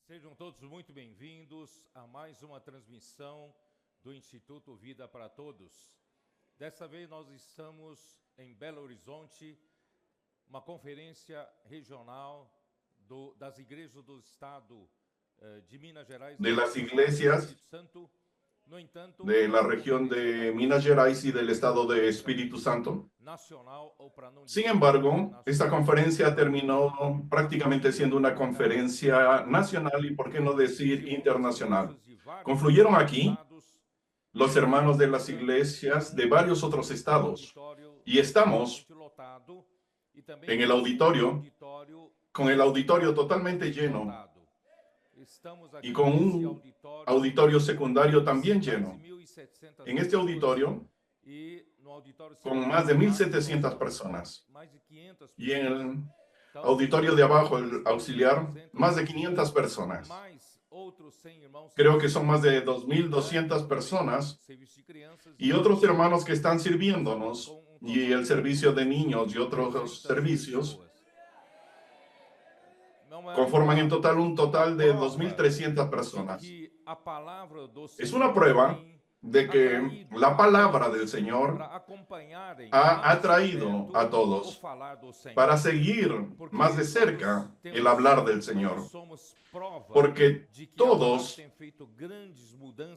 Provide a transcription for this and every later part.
Sejam todos muito bem-vindos a mais uma transmissão do Instituto Vida para Todos. Dessa vez nós estamos em Belo Horizonte, uma conferência regional das igrejas do estado de Minas Gerais, de las iglesias Santo. No entanto, de la región de Minas Gerais y del estado de Espíritu Santo. Sin embargo, esta conferencia terminó prácticamente siendo una conferencia nacional y, por qué no decir, internacional. Confluyeron aquí los hermanos de las iglesias de varios otros estados y estamos en el auditorio, con el auditorio totalmente lleno y con un auditorio secundario también lleno. En este auditorio, con más de 1,700 personas. Y en el auditorio de abajo, el auxiliar, más de 500 personas. Creo que son más de 2,200 personas. Y otros hermanos que están sirviéndonos, y el servicio de niños y otros servicios, conforman en total un total de 2,300 personas. Es una prueba de que la palabra del Señor ha atraído a todos para seguir más de cerca el hablar del Señor, porque todos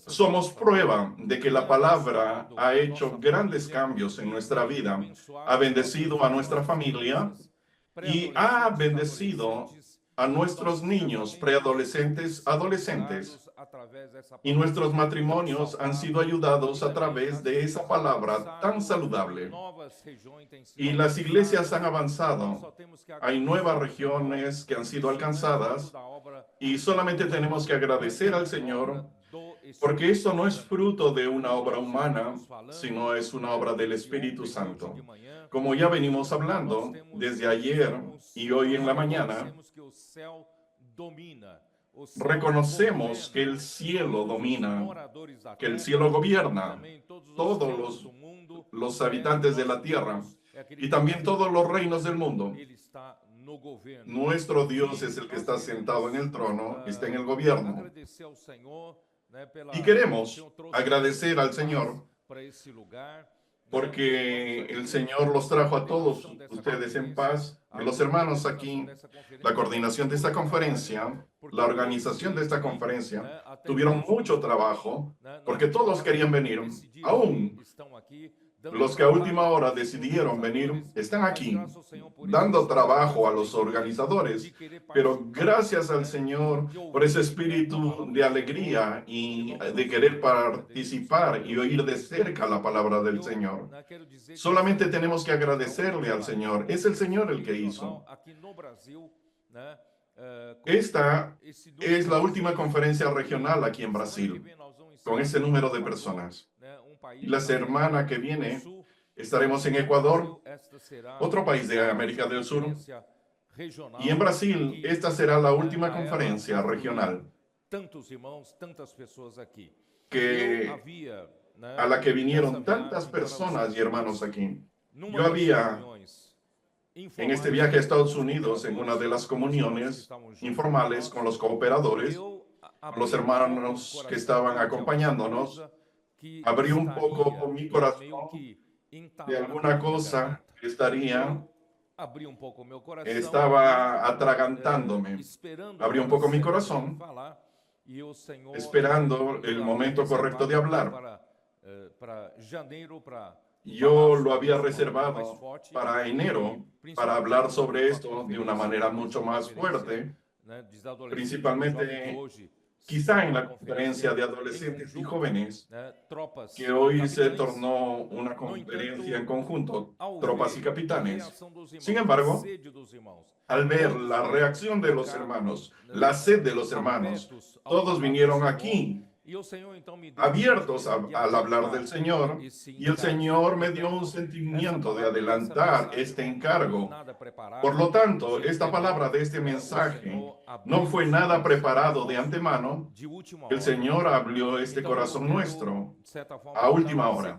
somos prueba de que la palabra ha hecho grandes cambios en nuestra vida, ha bendecido a nuestra familia y ha bendecido a nuestros niños, preadolescentes, adolescentes, y nuestros matrimonios han sido ayudados a través de esa palabra tan saludable. Y las iglesias han avanzado. Hay nuevas regiones que han sido alcanzadas y solamente tenemos que agradecer al Señor, porque esto no es fruto de una obra humana, sino es una obra del Espíritu Santo. Como ya venimos hablando desde ayer y hoy en la mañana, reconocemos que el cielo domina, que el cielo gobierna todos los habitantes de la tierra y también todos los reinos del mundo. Nuestro Dios es el que está sentado en el trono, está en el gobierno. Y queremos agradecer al Señor porque el Señor los trajo a todos ustedes en paz. Los hermanos aquí, la coordinación de esta conferencia, la organización de esta conferencia, tuvieron mucho trabajo porque todos querían venir. Aún los que a última hora decidieron venir están aquí, dando trabajo a los organizadores, pero gracias al Señor por ese espíritu de alegría y de querer participar y oír de cerca la palabra del Señor. Solamente tenemos que agradecerle al Señor. Es el Señor el que hizo. Esta es la última conferencia regional aquí en Brasil, con ese número de personas. Y la semana que viene estaremos en Ecuador, otro país de América del Sur. Y en Brasil, esta será la última conferencia regional a la que vinieron tantas personas y hermanos aquí. Yo había, en este viaje a Estados Unidos, en una de las comuniones informales con los cooperadores, los hermanos que estaban acompañándonos, abrí un poco mi corazón de alguna cosa que estaba atragantándome. Abrí un poco mi corazón, esperando el momento correcto de hablar. Yo lo había reservado para enero, para hablar sobre esto de una manera mucho más fuerte, principalmente quizá en la conferencia de adolescentes y jóvenes, que hoy se tornó una conferencia en conjunto, tropas y capitanes. Sin embargo, al ver la reacción de los hermanos, la sed de los hermanos, todos vinieron aquí abiertos al hablar del Señor, y el Señor me dio un sentimiento de adelantar este encargo. Por lo tanto, esta palabra de este mensaje no fue nada preparado de antemano. El Señor abrió este corazón nuestro a última hora.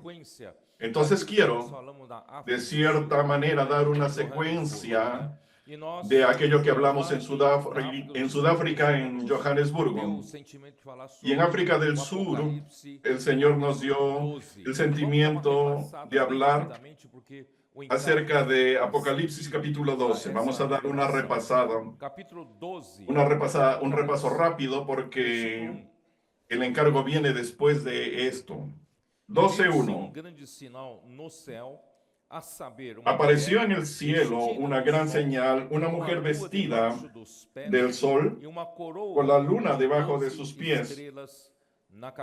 Entonces quiero, de cierta manera, dar una secuencia de aquello que hablamos en Sudáfrica, en Johannesburgo. Y en África del Sur, el Señor nos dio el sentimiento de hablar acerca de Apocalipsis capítulo 12. Vamos a dar una repasada, un repaso rápido porque el encargo viene después de esto. 12:1. Apareció en el cielo una gran señal, una mujer vestida del sol, con la luna debajo de sus pies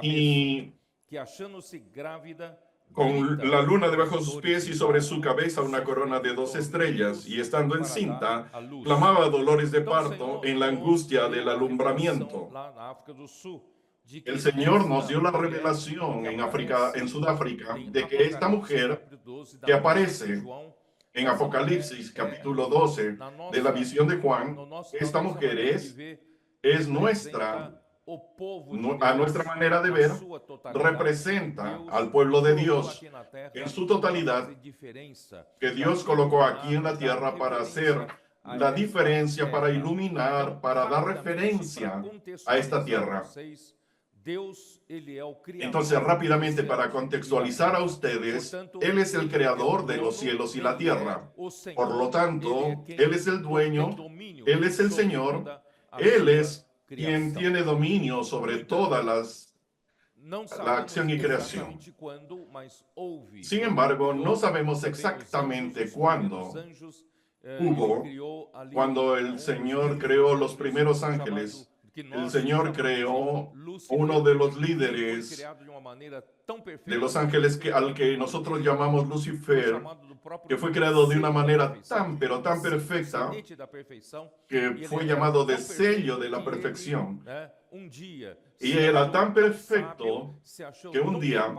y con la luna debajo de sus pies y sobre su cabeza una corona de 2 estrellas, y estando encinta, clamaba dolores de parto en la angustia del alumbramiento. El Señor nos dio la revelación en Sudáfrica, de que esta mujer que aparece en Apocalipsis capítulo 12 de la visión de Juan, esta mujer es nuestra, a nuestra manera de ver, representa al pueblo de Dios en su totalidad, que Dios colocó aquí en la tierra para hacer la diferencia, para iluminar, para dar referencia a esta tierra. Entonces, rápidamente, para contextualizar a ustedes, Él es el creador de los cielos y la tierra. Por lo tanto, Él es el dueño, Él es el Señor, Él es quien tiene dominio sobre toda la acción y creación. Sin embargo, no sabemos exactamente cuándo cuando el Señor creó los primeros ángeles. El Señor creó uno de los líderes de los ángeles al que nosotros llamamos Lucifer, que fue creado de una manera pero tan perfecta, que fue llamado de sello de la perfección. Y era tan perfecto que un día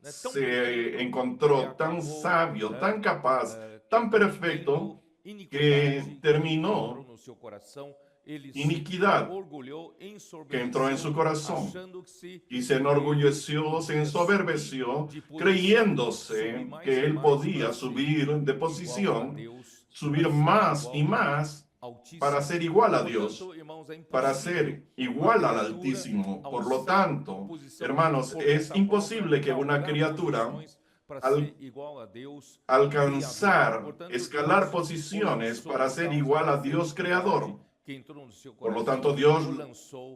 se encontró tan sabio, tan capaz, tan perfecto, que terminó iniquidad, que entró en su corazón, y se enorgulleció, se ensoberbeció, creyéndose que él podía subir de posición, subir más y más para ser igual a Dios, para ser igual al Altísimo. Por lo tanto, hermanos, es imposible que una criatura alcanzar, escalar posiciones para ser igual a Dios creador. Por lo tanto, Dios,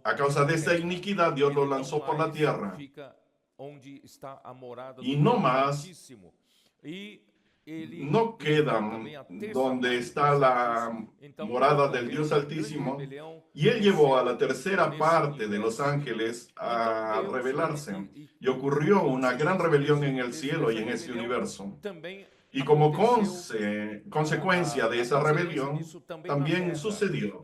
a causa de esta iniquidad, Dios lo lanzó por la tierra. Y no más, no quedan donde está la morada del Dios Altísimo. Y Él llevó a la tercera parte de los ángeles a rebelarse. Y ocurrió una gran rebelión en el cielo y en ese universo. Y como consecuencia de esa rebelión, también sucedió.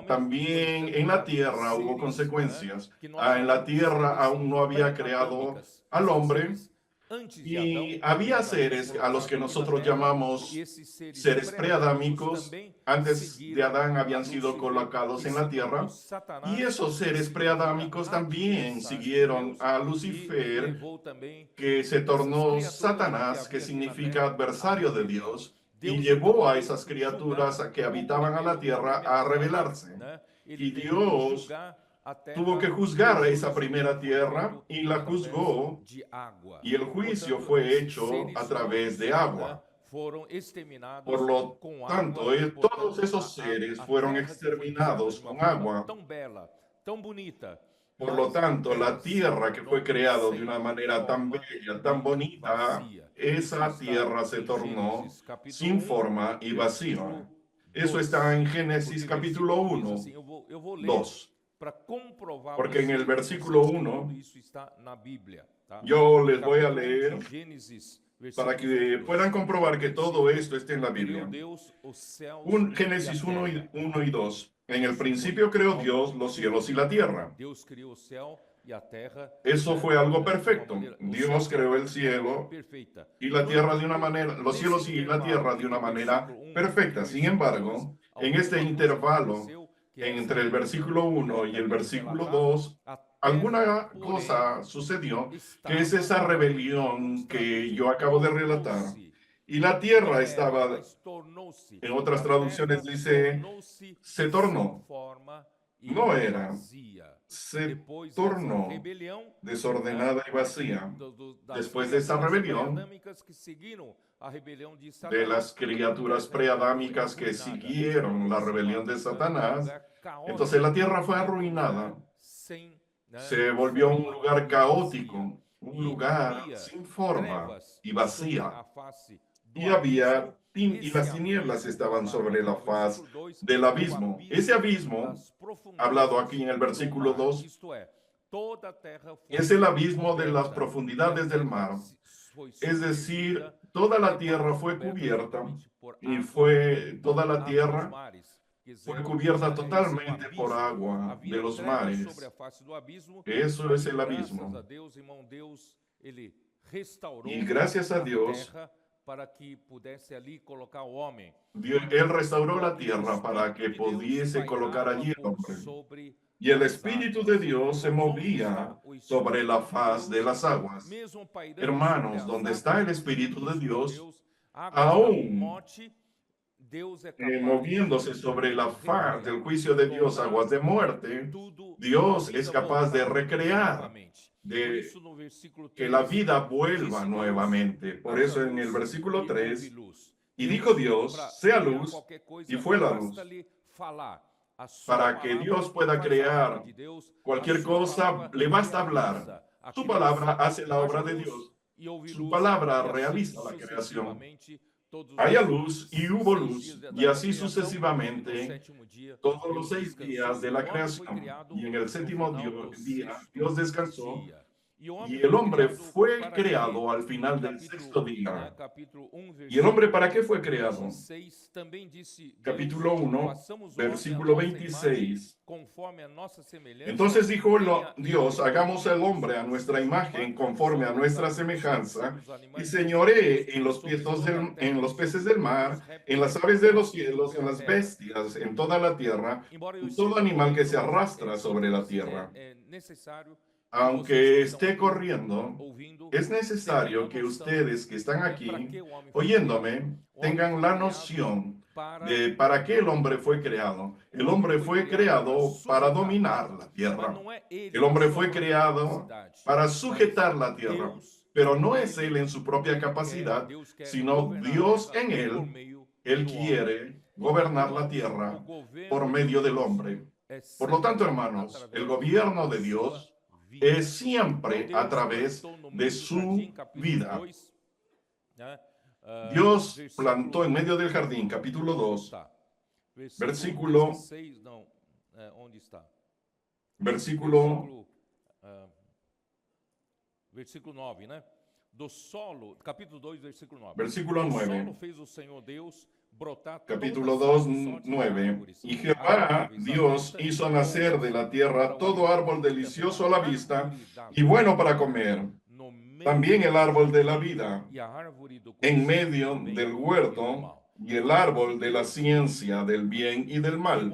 También en la tierra hubo consecuencias. En la tierra aún no había creado al hombre, y había seres a los que nosotros llamamos seres preadámicos. Antes de Adán habían sido colocados en la tierra, y esos seres preadámicos también siguieron a Lucifer, que se tornó Satanás, que significa adversario de Dios, y llevó a esas criaturas que habitaban a la tierra a rebelarse. Y Dios tuvo que juzgar a esa primera tierra, y la juzgó, y el juicio fue hecho a través de agua. Por lo tanto, todos esos seres fueron exterminados con agua. Por lo tanto, la tierra que fue creada de una manera tan bella, tan bonita, esa tierra se tornó sin forma y vacía. Eso está en Génesis capítulo 1, 2. Porque en el versículo 1, yo les voy a leer para que puedan comprobar que todo esto está en la Biblia. Génesis 1 y 2. En el principio creó Dios los cielos y la tierra. Eso fue algo perfecto. Dios creó el cielo y la tierra de una manera, los cielos y la tierra de una manera perfecta. Sin embargo, en este intervalo entre el versículo 1 y el versículo 2, alguna cosa sucedió, que es esa rebelión que yo acabo de relatar. Y la tierra estaba, en otras traducciones dice, se tornó, no era, se tornó desordenada y vacía. Después de esa rebelión, de las criaturas preadámicas que siguieron la rebelión de Satanás, entonces la tierra fue arruinada. Se volvió un lugar caótico, un lugar sin forma y vacía. Y las tinieblas estaban sobre la faz del abismo. Ese abismo, hablado aquí en el versículo 2, es el abismo de las profundidades del mar. Es decir, toda la tierra fue cubierta y toda la tierra fue cubierta totalmente por agua de los mares. Eso es el abismo. Y gracias a Dios, Él restauró la tierra para que pudiese colocar allí el hombre. Y el Espíritu de Dios se movía sobre la faz de las aguas. Hermanos, donde está el Espíritu de Dios, aún moviéndose sobre la faz del juicio de Dios, aguas de muerte, Dios es capaz de recrear, de que la vida vuelva nuevamente. Por eso en el versículo 3, y dijo Dios, sea luz, y fue la luz. Para que Dios pueda crear cualquier cosa, le basta hablar. Su palabra hace la obra de Dios. Su palabra realiza la creación. Haya luz y hubo luz, y así sucesivamente todos los 6 días de la creación. Y en el séptimo día Dios descansó, y el hombre fue creado al final del 6º día. ¿Y el hombre para qué fue creado? Capítulo 1, versículo 26. Entonces dijo Dios, hagamos al hombre a nuestra imagen, conforme a nuestra semejanza, y señoree en los peces del mar, en las aves de los cielos, en las bestias, en toda la tierra, en todo animal que se arrastra sobre la tierra. Aunque esté corriendo, es necesario que ustedes que están aquí oyéndome tengan la noción de para qué el hombre fue creado. El hombre fue creado para dominar la tierra. El hombre fue creado para sujetar la tierra. Pero no es él en su propia capacidad, sino Dios en él. Él quiere gobernar la tierra por medio del hombre. Por lo tanto, hermanos, el gobierno de Dios es siempre a través de su vida. Dios plantó en medio del jardín, capítulo 2, versículo 9, né? Do solo, capítulo 2, versículo 9. Versículo 9. Do solo fez o Senhor Deus brotar capítulo 2, 9. Y Jehová, Dios, hizo nacer de la tierra todo árbol delicioso a la vista y bueno para comer. También el árbol de la vida en medio del huerto y el árbol de la ciencia del bien y del mal.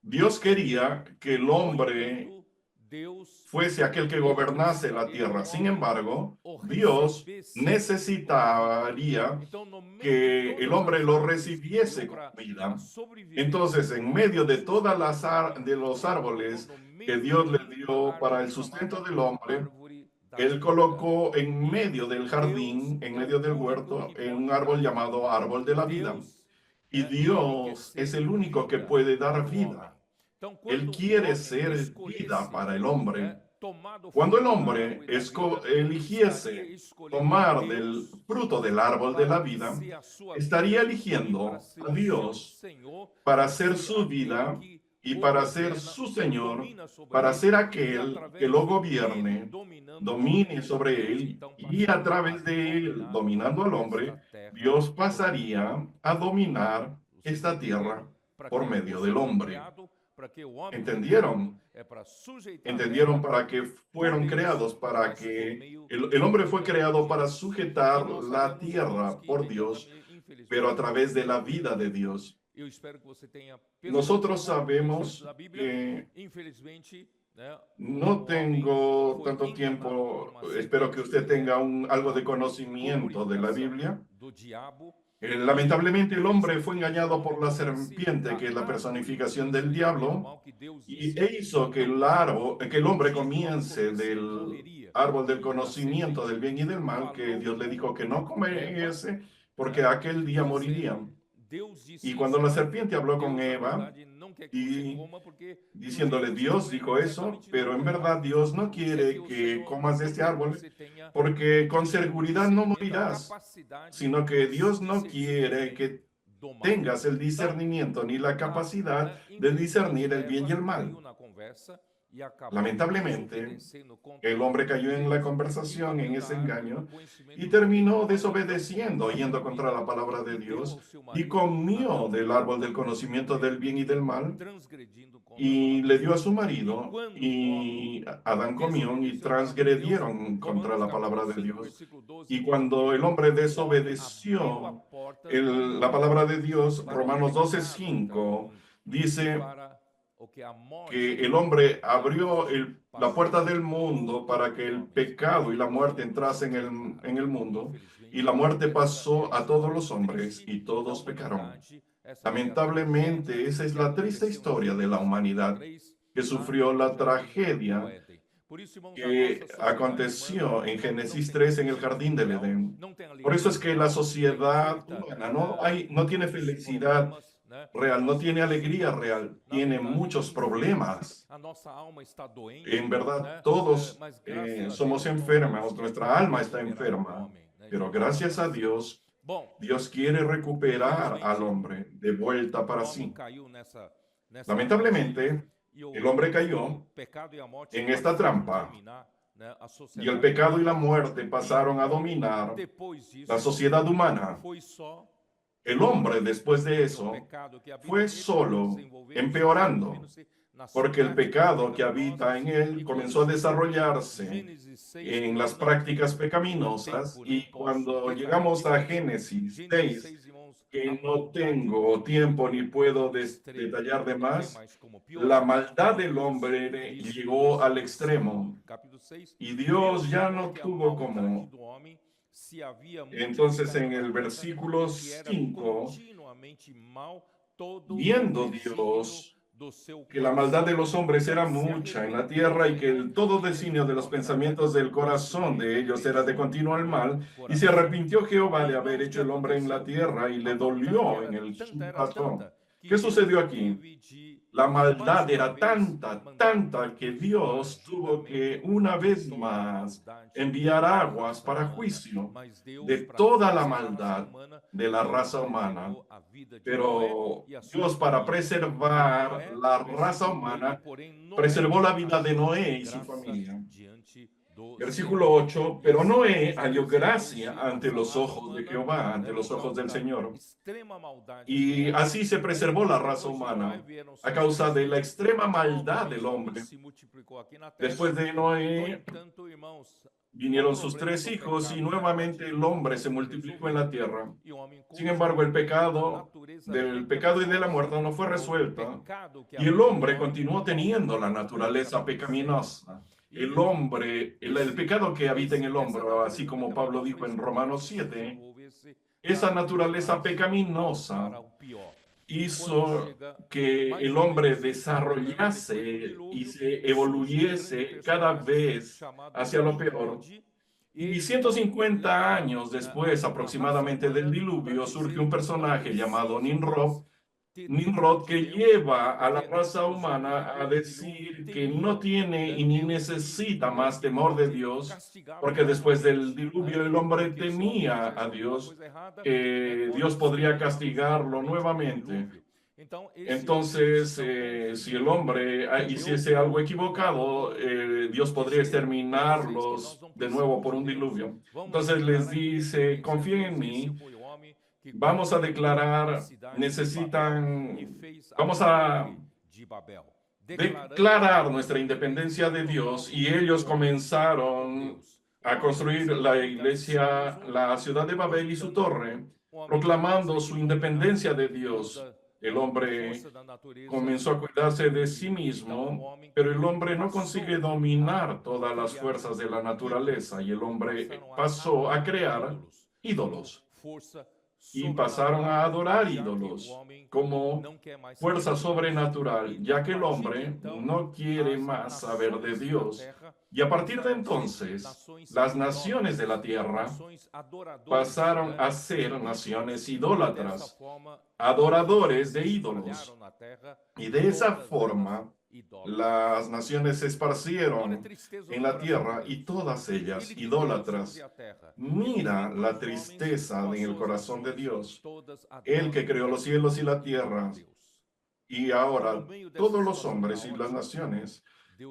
Dios quería que el hombre fuese aquel que gobernase la tierra. Sin embargo, Dios necesitaría que el hombre lo recibiese con vida. Entonces, en medio de todas los árboles que Dios le dio para el sustento del hombre, Él colocó en medio del jardín, en medio del huerto, un árbol llamado árbol de la vida. Y Dios es el único que puede dar vida. Él quiere ser vida para el hombre. Cuando el hombre eligiese tomar del fruto del árbol de la vida, estaría eligiendo a Dios para ser su vida y para ser su Señor, para ser aquel que lo gobierne, domine sobre él, y a través de él, dominando al hombre, Dios pasaría a dominar esta tierra por medio del hombre. ¿Entendieron? Entendieron para que fueron creados, para que el hombre fue creado para sujetar la tierra por Dios, pero a través de la vida de Dios. Nosotros sabemos que No tengo tanto tiempo, espero que usted tenga algo de conocimiento de la Biblia. Lamentablemente el hombre fue engañado por la serpiente, que es la personificación del diablo, e hizo que el hombre comience del árbol del conocimiento del bien y del mal, que Dios le dijo que no comiese, porque aquel día moriría. Y cuando la serpiente habló con Eva, y diciéndole, Dios dijo eso, pero en verdad Dios no quiere que comas de este árbol, porque con seguridad no morirás, sino que Dios no quiere que tengas el discernimiento ni la capacidad de discernir el bien y el mal. Lamentablemente, el hombre cayó en la conversación, en ese engaño, y terminó desobedeciendo, yendo contra la palabra de Dios, y comió del árbol del conocimiento del bien y del mal, y le dio a su marido, y Adán comió y transgredieron contra la palabra de Dios. Y cuando el hombre desobedeció la palabra de Dios, Romanos 12:5 dice que el hombre abrió la puerta del mundo para que el pecado y la muerte entrasen en el mundo, y la muerte pasó a todos los hombres y todos pecaron. Lamentablemente, esa es la triste historia de la humanidad, que sufrió la tragedia que aconteció en Génesis 3 en el jardín del Edén. Por eso es que la sociedad humana no tiene felicidad real, no tiene alegría real, tiene muchos problemas. En verdad, todos somos enfermos, nuestra alma está enferma, pero gracias a Dios, Dios quiere recuperar al hombre de vuelta para sí. Lamentablemente, el hombre cayó en esta trampa, y el pecado y la muerte pasaron a dominar la sociedad humana. El hombre, después de eso, fue solo empeorando, porque el pecado que habita en él comenzó a desarrollarse en las prácticas pecaminosas, y cuando llegamos a Génesis 6, que no tengo tiempo ni puedo detallar de más, la maldad del hombre llegó al extremo, y Dios ya no tuvo como. Entonces, en el versículo 5, viendo Dios que la maldad de los hombres era mucha en la tierra, y que todo designio de los pensamientos del corazón de ellos era de continuo el mal, y se arrepintió Jehová de haber hecho el hombre en la tierra, y le dolió en el corazón. ¿Qué sucedió aquí? La maldad era tanta, que Dios tuvo que una vez más enviar aguas para juicio de toda la maldad de la raza humana. Pero Dios, para preservar la raza humana, preservó la vida de Noé y su familia. Versículo 8, pero Noé halló gracia ante los ojos de Jehová, ante los ojos del Señor. Y así se preservó la raza humana a causa de la extrema maldad del hombre. Después de Noé vinieron sus 3 hijos, y nuevamente el hombre se multiplicó en la tierra. Sin embargo, el pecado y de la muerte no fue resuelto, y el hombre continuó teniendo la naturaleza pecaminosa. El pecado que habita en el hombre, así como Pablo dijo en Romanos 7, esa naturaleza pecaminosa hizo que el hombre desarrollase y se evoluyese cada vez hacia lo peor. Y 150 años después aproximadamente del diluvio, surge un personaje llamado Nimrod, que lleva a la raza humana a decir que no tiene y ni necesita más temor de Dios, porque después del diluvio el hombre temía a Dios, que Dios podría castigarlo nuevamente. Entonces, si el hombre hiciese algo equivocado, Dios podría exterminarlos de nuevo por un diluvio. Entonces les dice, confíen en mí. Vamos a declarar nuestra independencia de Dios, y ellos comenzaron a construir la iglesia, la ciudad de Babel y su torre, proclamando su independencia de Dios. El hombre comenzó a cuidarse de sí mismo, pero el hombre no consigue dominar todas las fuerzas de la naturaleza y el hombre pasó a crear ídolos y pasaron a adorar ídolos como fuerza sobrenatural, ya que el hombre no quiere más saber de Dios. Y a partir de entonces, las naciones de la tierra pasaron a ser naciones idólatras, adoradores de ídolos. Y de esa forma, las naciones se esparcieron en la tierra y todas ellas idólatras. Mira la tristeza en el corazón de Dios, el que creó los cielos y la tierra. Y ahora todos los hombres y las naciones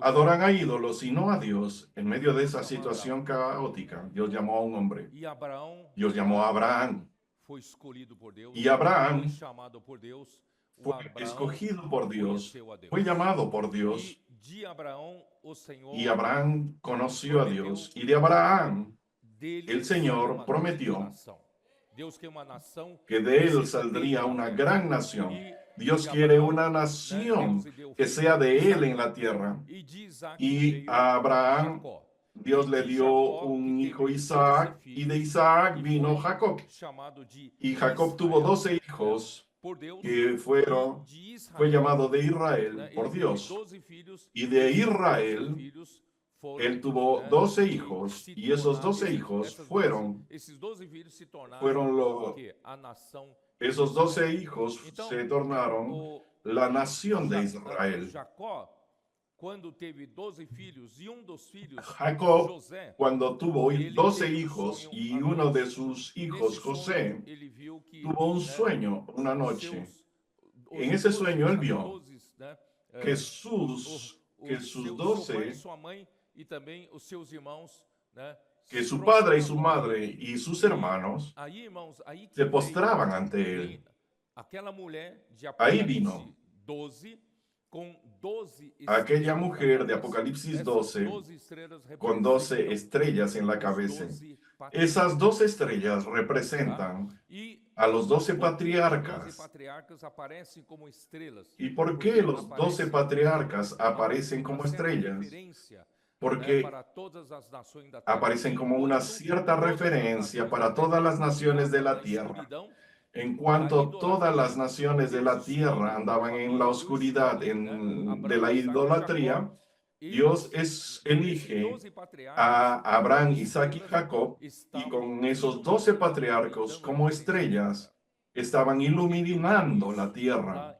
adoran a ídolos y no a Dios. En medio de esa situación caótica, Dios llamó a un hombre. Dios llamó a Abraham. Y Abraham fue escogido por Dios, fue llamado por Dios. Y Abraham conoció a Dios. Y de Abraham, el Señor prometió que de él saldría una gran nación. Dios quiere una nación que sea de él en la tierra. Y a Abraham, Dios le dio un hijo Isaac, y de Isaac vino Jacob. Y Jacob tuvo 12 hijos que fue llamado de Israel por Dios. Y de Israel, él tuvo 12 hijos, y esos 12 hijos esos 12 hijos se tornaron la nación de Israel. Jacob, cuando tuvo 12 hijos y uno de sus hijos, José, tuvo un sueño una noche. En ese sueño él vio que sus 12, que su padre y su madre y sus hermanos se postraban ante él. Ahí vino aquella mujer de Apocalipsis 12 con 12 estrellas en la cabeza. Esas 12 estrellas representan a los 12 patriarcas. ¿Y por qué los 12 patriarcas aparecen como estrellas? Porque aparecen como una cierta referencia para todas las naciones de la tierra. En cuanto todas las naciones de la tierra andaban en la oscuridad de la idolatría, Dios elige a Abraham, Isaac y Jacob, y con esos 12 patriarcas como estrellas estaban iluminando la tierra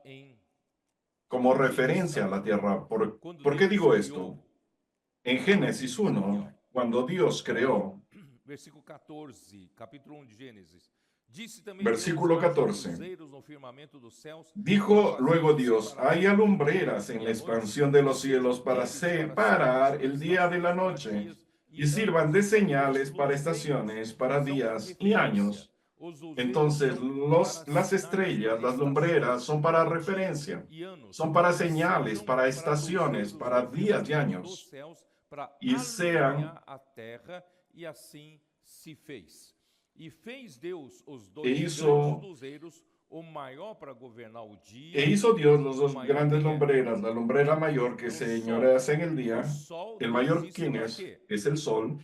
como referencia a la tierra. ¿Por qué digo esto? En Génesis 1, cuando Dios creó, versículo 14, dijo luego Dios: hay alumbreras en la expansión de los cielos para separar el día de la noche, y sirvan de señales para estaciones, para días y años. Entonces, las estrellas, las lumbreras, son para referencia, son para señales, para estaciones, para días y años. E hizo Dios los dos grandes lumbreras, la lumbrera mayor que señorea en el día. El mayor, ¿quién es? Es el sol.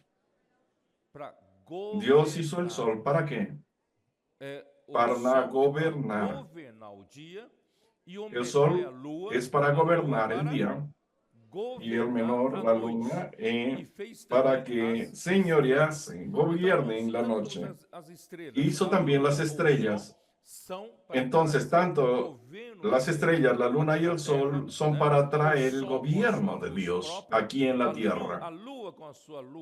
Dios hizo el sol, ¿para qué? Para gobernar. El sol es para gobernar el día, y el menor, la luna, para que señoreasen, gobiernen la noche. Hizo también las estrellas. Entonces, tanto las estrellas, la luna y el sol son para traer el gobierno de Dios aquí en la tierra.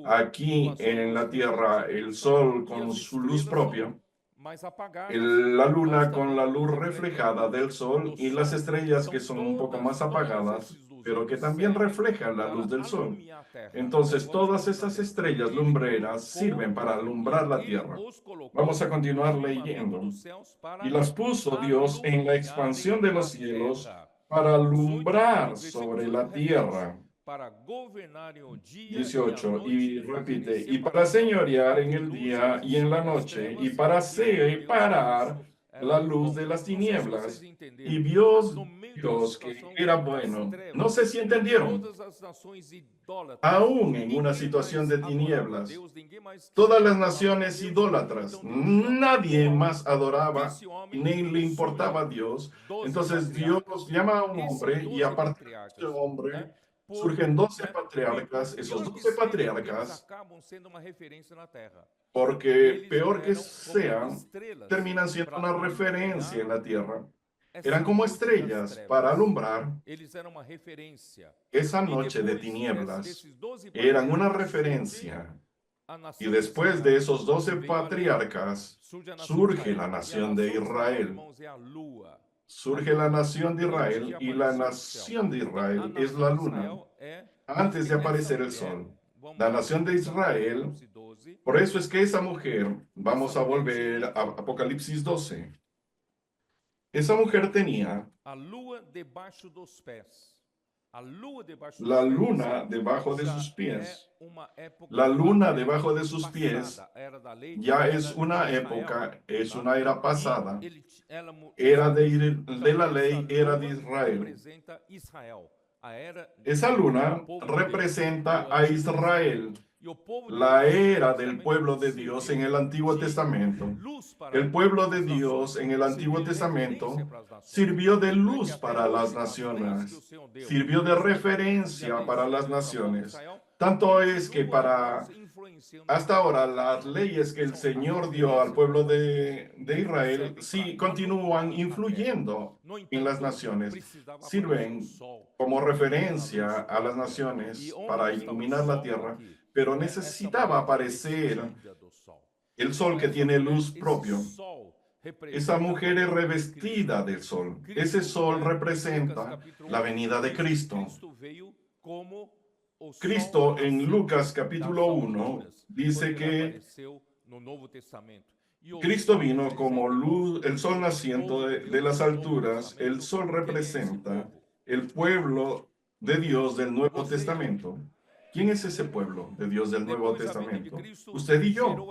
Aquí en la tierra, el sol con su luz propia, la luna con la luz reflejada del sol, y las estrellas que son un poco más apagadas, pero que también reflejan la luz del sol. Entonces, todas esas estrellas lumbreras sirven para alumbrar la tierra. Vamos a continuar leyendo. Y las puso Dios en la expansión de los cielos para alumbrar sobre la tierra. 18, y repite, y para señorear en el día y en la noche, y para separar la luz de las tinieblas y Dios que era bueno. No sé si entendieron. Aún en una situación de tinieblas, todas las naciones idólatras, nadie más adoraba ni le importaba a Dios. Entonces Dios llama a un hombre y a partir de ese hombre surgen 12 patriarcas. Esos 12 patriarcas, porque peor que sean, terminan siendo una referencia en la tierra. Eran como estrellas para alumbrar esa noche de tinieblas. Eran una referencia. Y después de esos 12 patriarcas, surge la nación de Israel. Surge la nación de Israel y la nación de Israel es la luna antes de aparecer el sol. La nación de Israel, por eso es que esa mujer, vamos a volver a Apocalipsis 12. Esa mujer tenía la luna debajo de sus pies. La luna debajo de sus pies ya es una época, es una era pasada. Era de la ley, era de Israel. Esa luna representa a Israel, la era del pueblo de Dios en el Antiguo Testamento. El pueblo de Dios en el Antiguo Testamento sirvió de luz para las naciones, sirvió de referencia para las naciones. Tanto es que hasta ahora las leyes que el Señor dio al pueblo de Israel sí continúan influyendo en las naciones, sirven como referencia a las naciones para iluminar la tierra, pero necesitaba aparecer el sol que tiene luz propio. Esa mujer es revestida del sol. Ese sol representa la venida de Cristo. Cristo en Lucas capítulo 1 dice que Cristo vino como luz, el sol naciendo de las alturas. El sol representa el pueblo de Dios del Nuevo Testamento. ¿Quién es ese pueblo de Dios del Nuevo Testamento? Usted y yo.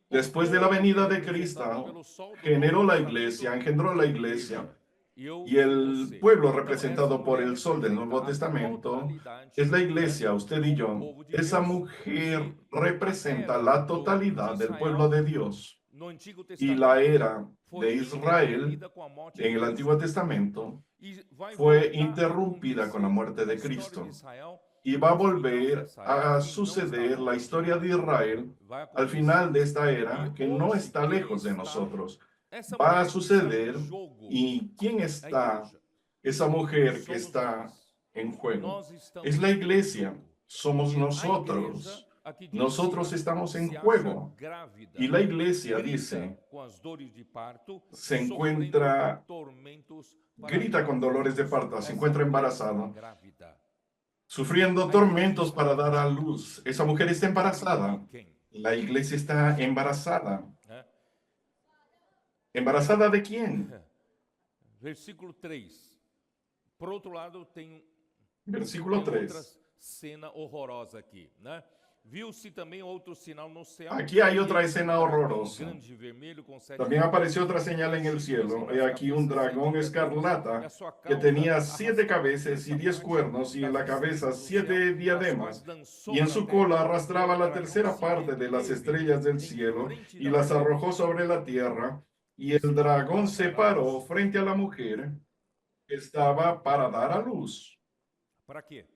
Después de la venida de Cristo, generó la iglesia, engendró la iglesia. Y el pueblo representado por el sol del Nuevo Testamento es la iglesia, usted y yo. Esa mujer representa la totalidad del pueblo de Dios. Y la era de Israel en el Antiguo Testamento fue interrumpida con la muerte de Cristo. Y va a volver a suceder la historia de Israel al final de esta era, que no está lejos de nosotros. Va a suceder. ¿Y quién está? Esa mujer que está en juego. Es la iglesia. Somos nosotros. Nosotros estamos en juego. Y la iglesia dice, se encuentra, grita con dolores de parto, se encuentra embarazada, sufriendo tormentos para dar a luz. Esa mujer está embarazada. La iglesia está embarazada. ¿Embarazada de quién? Versículo 3. Por outro lado, tem Versículo 3. outra cena horrorosa aqui, né? Viu-se também outro sinal no céu. Aquí hay otra escena horrorosa. Grande vermelho com 7 También apareció otra señal en el cielo. He aquí un dragón escarlata que tenía 7 cabezas y 10 cuernos, y en la cabeza 7 diademas, y en su cola arrastraba la tercera parte de las estrellas del cielo y las arrojó sobre la tierra. Y el dragón se paró frente a la mujer que estaba para dar a luz. ¿Para qué?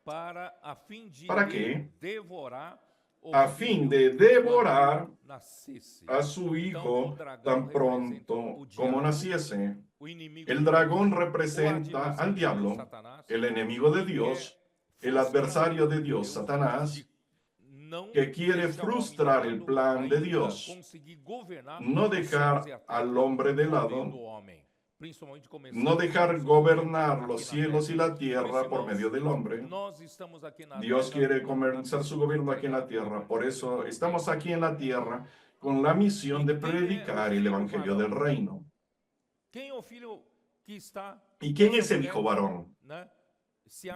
Para a fin de ¿Para qué? devorar a fin de devorar a su hijo tan pronto como naciese. El dragón representa al diablo, el enemigo de Dios, el adversario de Dios, Satanás, que quiere frustrar el plan de Dios, no dejar al hombre de lado, no dejar gobernar los cielos y la tierra por medio del hombre. Dios quiere comenzar su gobierno aquí en la tierra. Por eso estamos aquí en la tierra con la misión de predicar el evangelio del reino. ¿Y quién es el hijo varón?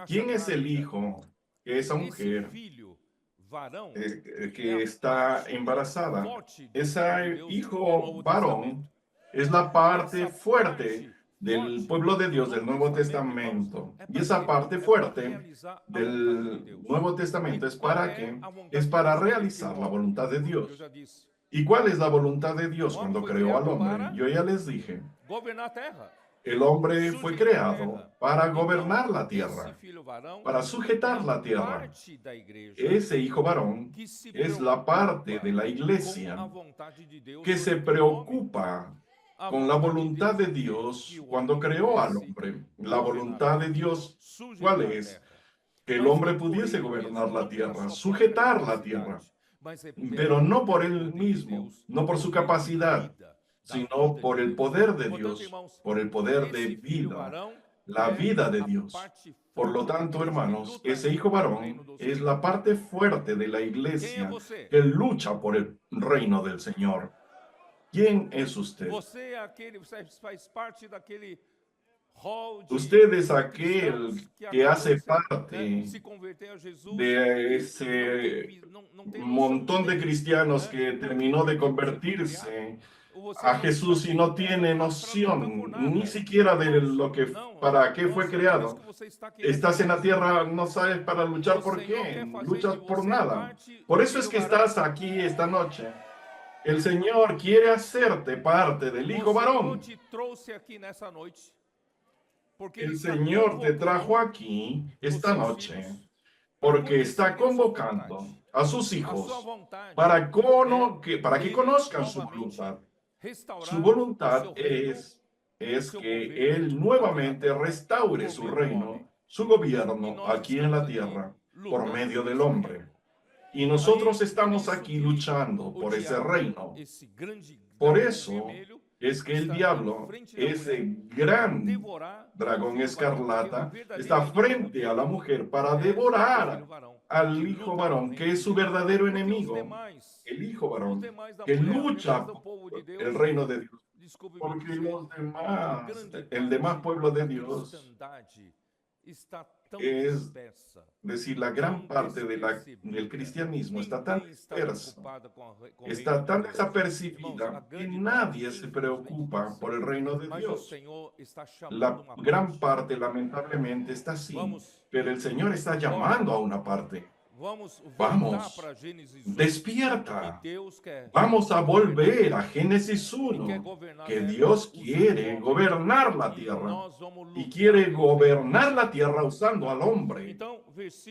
¿Quién es el hijo que esa mujer que está embarazada. Ese hijo varón es la parte fuerte del pueblo de Dios del Nuevo Testamento. Y esa parte fuerte del Nuevo Testamento es para qué? Es para realizar la voluntad de Dios. ¿Y cuál es la voluntad de Dios cuando creó al hombre? Yo ya les dije. El hombre fue creado para gobernar la tierra, para sujetar la tierra. Ese hijo varón es la parte de la iglesia que se preocupa con la voluntad de Dios cuando creó al hombre. La voluntad de Dios, ¿cuál es? Que el hombre pudiese gobernar la tierra, sujetar la tierra, pero no por él mismo, no por su capacidad, sino por el poder de Dios, por el poder de vida, la vida de Dios. Por lo tanto, hermanos, ese hijo varón es la parte fuerte de la iglesia que lucha por el reino del Señor. ¿Quién es usted? Usted es aquel que hace parte de ese montón de cristianos que terminó de convertirse a Jesús y no tiene noción ni siquiera de lo que, para qué fue creado. Estás en la tierra, no sabes para luchar por qué, luchas por nada. Por eso es que estás aquí esta noche. El Señor quiere hacerte parte del hijo varón. El Señor te trajo aquí esta noche porque está convocando a sus hijos para que conozcan su voluntad. Su voluntad es que Él nuevamente restaure su reino, su gobierno aquí en la tierra por medio del hombre. Y nosotros estamos aquí luchando por ese reino. Por eso es que el diablo, ese gran dragón escarlata, está frente a la mujer para devorar al hijo varón, que es su verdadero enemigo. El hijo varón que lucha por el reino de Dios. Porque los demás, el demás pueblo de Dios, es decir, la gran parte del cristianismo está tan dispersa, está tan desapercibida que nadie se preocupa por el reino de Dios. La gran parte, lamentablemente, está así, pero el Señor está llamando a una parte. Vamos, despierta. Vamos a volver a Génesis 1, que Dios quiere gobernar la tierra y quiere gobernar la tierra usando al hombre.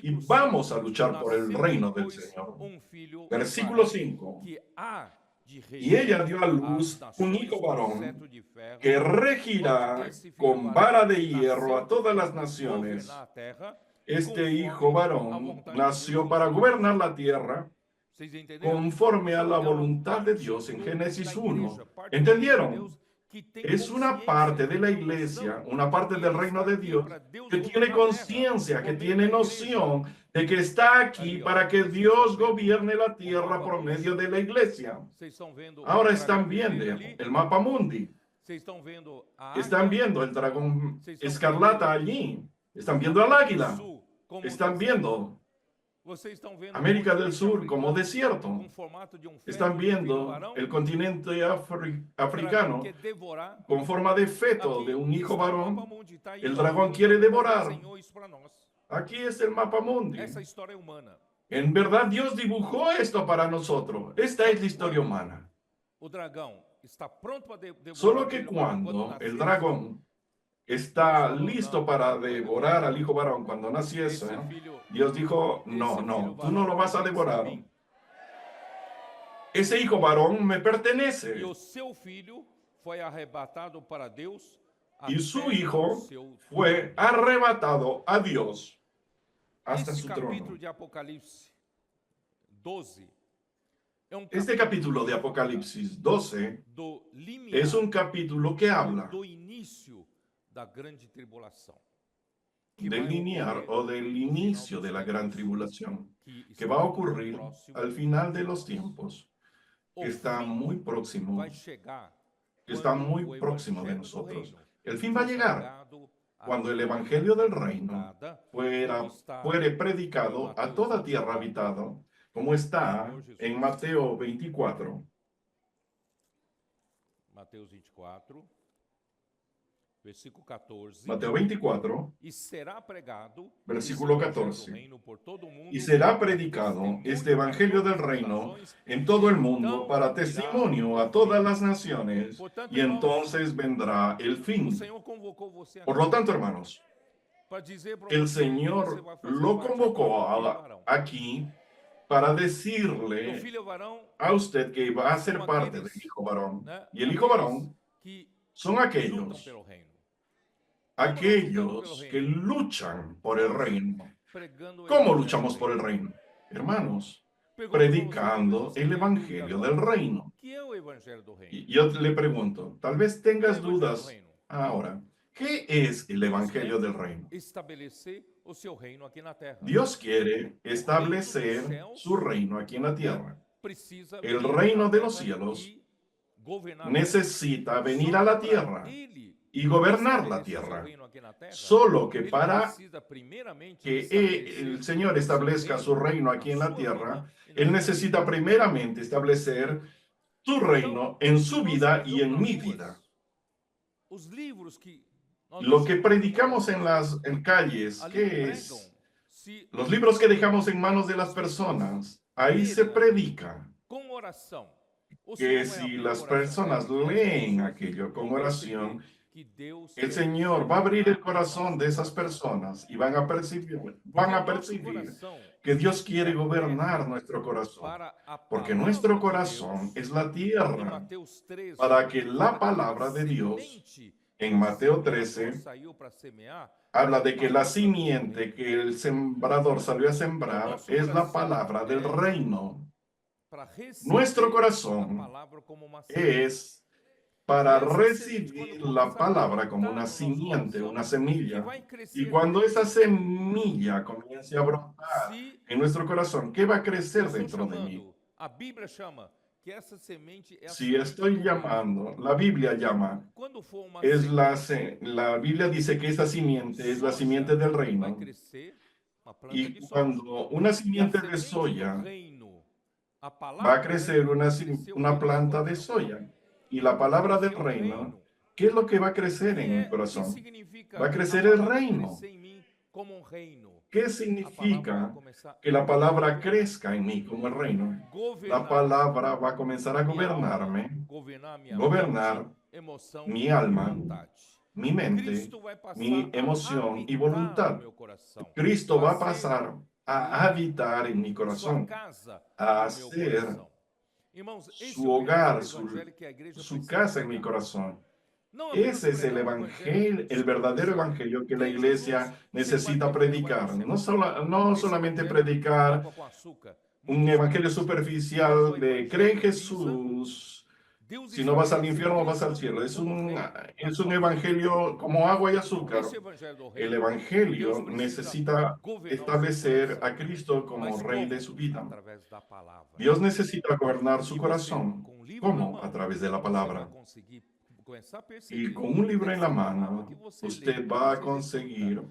Y vamos a luchar por el reino del Señor. Versículo 5. Y ella dio a luz un hijo varón que regirá con vara de hierro a todas las naciones. Este hijo varón nació para gobernar la tierra conforme a la voluntad de Dios en Génesis 1. ¿Entendieron? Es una parte de la iglesia, una parte del reino de Dios que tiene conciencia, que tiene noción de que está aquí para que Dios gobierne la tierra por medio de la iglesia. Ahora están viendo el mapa mundi. Están viendo el dragón escarlata allí. Están viendo al águila. Están viendo América del Sur como desierto. Están viendo el continente africano con forma de feto de un hijo varón. El dragón quiere devorar. Aquí es el mapa mundi. En verdad Dios dibujó esto para nosotros. Esta es la historia humana. Solo que cuando el dragón está listo para devorar al hijo varón cuando naciese, Dios dijo, no, tú no lo vas a devorar. Ese hijo varón me pertenece. Y su hijo fue arrebatado a Dios hasta su trono. Este capítulo de Apocalipsis 12 es un capítulo que habla del linear o del inicio de la gran tribulación que va a ocurrir al final de los tiempos, que está muy próximo, de nosotros. El fin va a llegar cuando el evangelio del reino fuere predicado a toda tierra habitada, como está en Mateo 24. Mateus 24, versículo 14. Mateo 24, Y será pregado versículo 14. Y será predicado este evangelio del reino en todo el mundo para testimonio a todas las naciones, y entonces vendrá el fin. Por lo tanto, hermanos, el Señor lo convocó aquí para decirle a usted que va a ser parte del hijo varón. Y el hijo varón son aquellos que luchan por el reino. ¿Cómo luchamos por el reino? Hermanos, predicando el evangelio del reino. Y yo le pregunto, tal vez tengas dudas ahora, ¿qué es el evangelio del reino? Dios quiere establecer su reino aquí en la tierra. El reino de los cielos necesita venir a la tierra y gobernar la tierra. Solo que para que el Señor establezca su reino aquí en la tierra, Él necesita primeramente establecer su reino en su vida y en mi vida. Lo que predicamos en las calles, ¿qué es? Los libros que dejamos en manos de las personas, ahí se predica. Que si las personas leen aquello con oración, el Señor va a abrir el corazón de esas personas y van a percibir que Dios quiere gobernar nuestro corazón. Porque nuestro corazón es la tierra para que la palabra de Dios en Mateo 13 habla de que la simiente que el sembrador salió a sembrar es la palabra del reino. Nuestro corazón es para recibir la palabra como una simiente, una semilla. Y cuando esa semilla comience a brotar en nuestro corazón, ¿qué va a crecer dentro de mí? Si estoy llamando, la Biblia llama, la Biblia dice que esa simiente es la simiente del reino. Y cuando una simiente de soya va a crecer una planta de soya, y la palabra del reino, ¿qué es lo que va a crecer en mi corazón? Va a crecer el reino. ¿Qué significa que la palabra crezca en mí como el reino? La palabra va a comenzar a gobernarme, gobernar mi alma, mi mente, mi emoción y voluntad. Cristo va a pasar a habitar en mi corazón, a hacer su hogar, su casa en mi corazón. Ese es el evangelio, el verdadero evangelio que la iglesia necesita predicar. No solamente predicar un evangelio superficial de cree en Jesús, si no vas al infierno vas al cielo. Es un evangelio como agua y azúcar. El evangelio necesita establecer a Cristo como rey de su vida. Dios necesita gobernar su corazón. ¿Cómo? A través de la palabra. Y con un libro en la mano, usted va a conseguir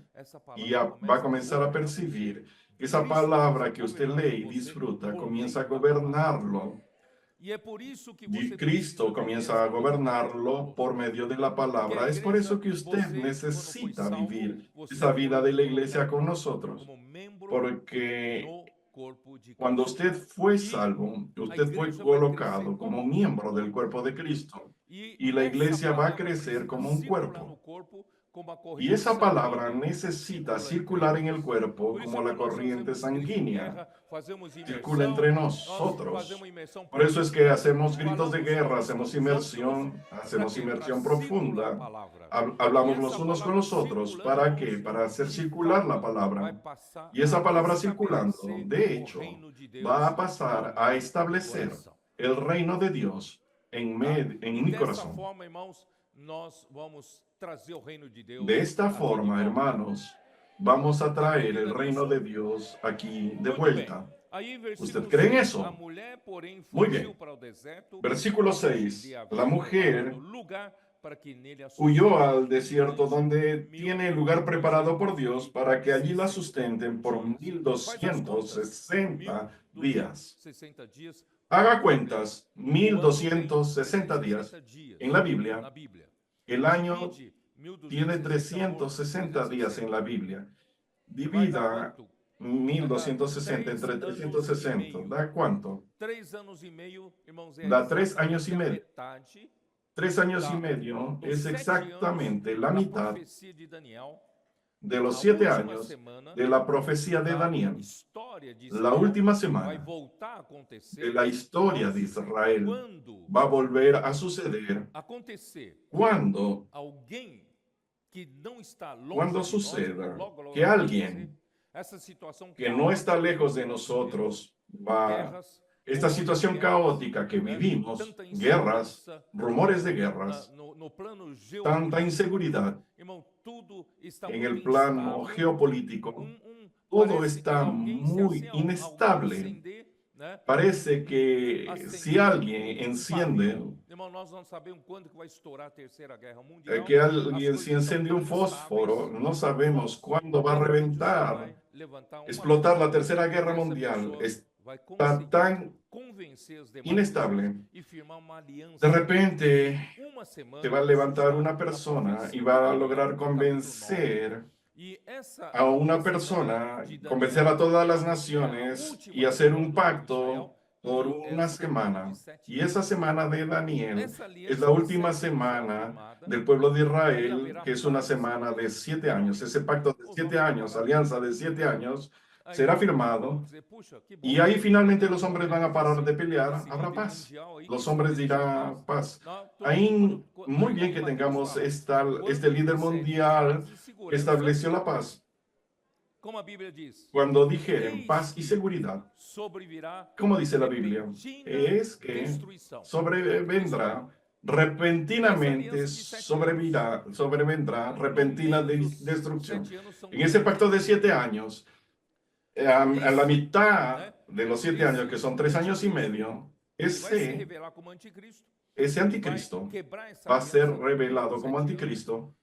y va a comenzar a percibir que esa palabra que usted lee y disfruta comienza a gobernarlo. Y Cristo comienza a gobernarlo por medio de la palabra. Es por eso que usted necesita vivir esa vida de la iglesia con nosotros. Porque cuando usted fue salvo, usted fue colocado como miembro del cuerpo de Cristo. Y la iglesia va a crecer como un cuerpo. Y esa palabra necesita circular en el cuerpo como la corriente sanguínea circula entre nosotros. Por eso es que hacemos gritos de guerra, hacemos inmersión profunda. Hablamos los unos con los otros. ¿Para qué? Para hacer circular la palabra. Y esa palabra circulando, de hecho, va a pasar a establecer el reino de Dios en mi corazón. De esta forma, hermanos, vamos a traer el reino de Dios aquí de vuelta. ¿Usted cree en eso? Muy bien. Versículo 6. La mujer huyó al desierto donde tiene lugar preparado por Dios para que allí la sustenten por 1260 días. Haga cuentas, 1260 días. En la Biblia, el año tiene 360 días en la Biblia. Divida 1260 entre 360. ¿Da cuánto? Da 3 años y medio. 3 años y medio es exactamente la mitad de los 7 años de la profecía de Daniel. La última semana de la historia de Israel va a volver a suceder cuando suceda que alguien que no está lejos de nosotros va. Esta situación caótica que vivimos, guerras, rumores de guerras, tanta inseguridad en el plano geopolítico, todo está muy inestable. Parece que si alguien enciende, que alguien si enciende un fósforo, no sabemos cuándo va a reventar, explotar la Tercera Guerra Mundial. Está tan inestable. De repente se va a levantar una persona y va a lograr convencer a una persona, convencer a todas las naciones y hacer un pacto por una semana. Y esa semana de Daniel es la última semana del pueblo de Israel, que es una semana de 7 años. Ese pacto de 7 años, alianza de 7 años, será firmado y ahí finalmente los hombres van a parar de pelear, habrá paz. Los hombres dirán paz. Ahí muy bien que tengamos este líder mundial que estableció la paz. Cuando dijeren paz y seguridad, como dice la Biblia, es que sobrevendrá repentinamente, sobrevendrá repentina destrucción. En ese pacto de 7 años, a la mitad de los 7 años, que son 3 años y medio, ese anticristo va a ser revelado como anticristo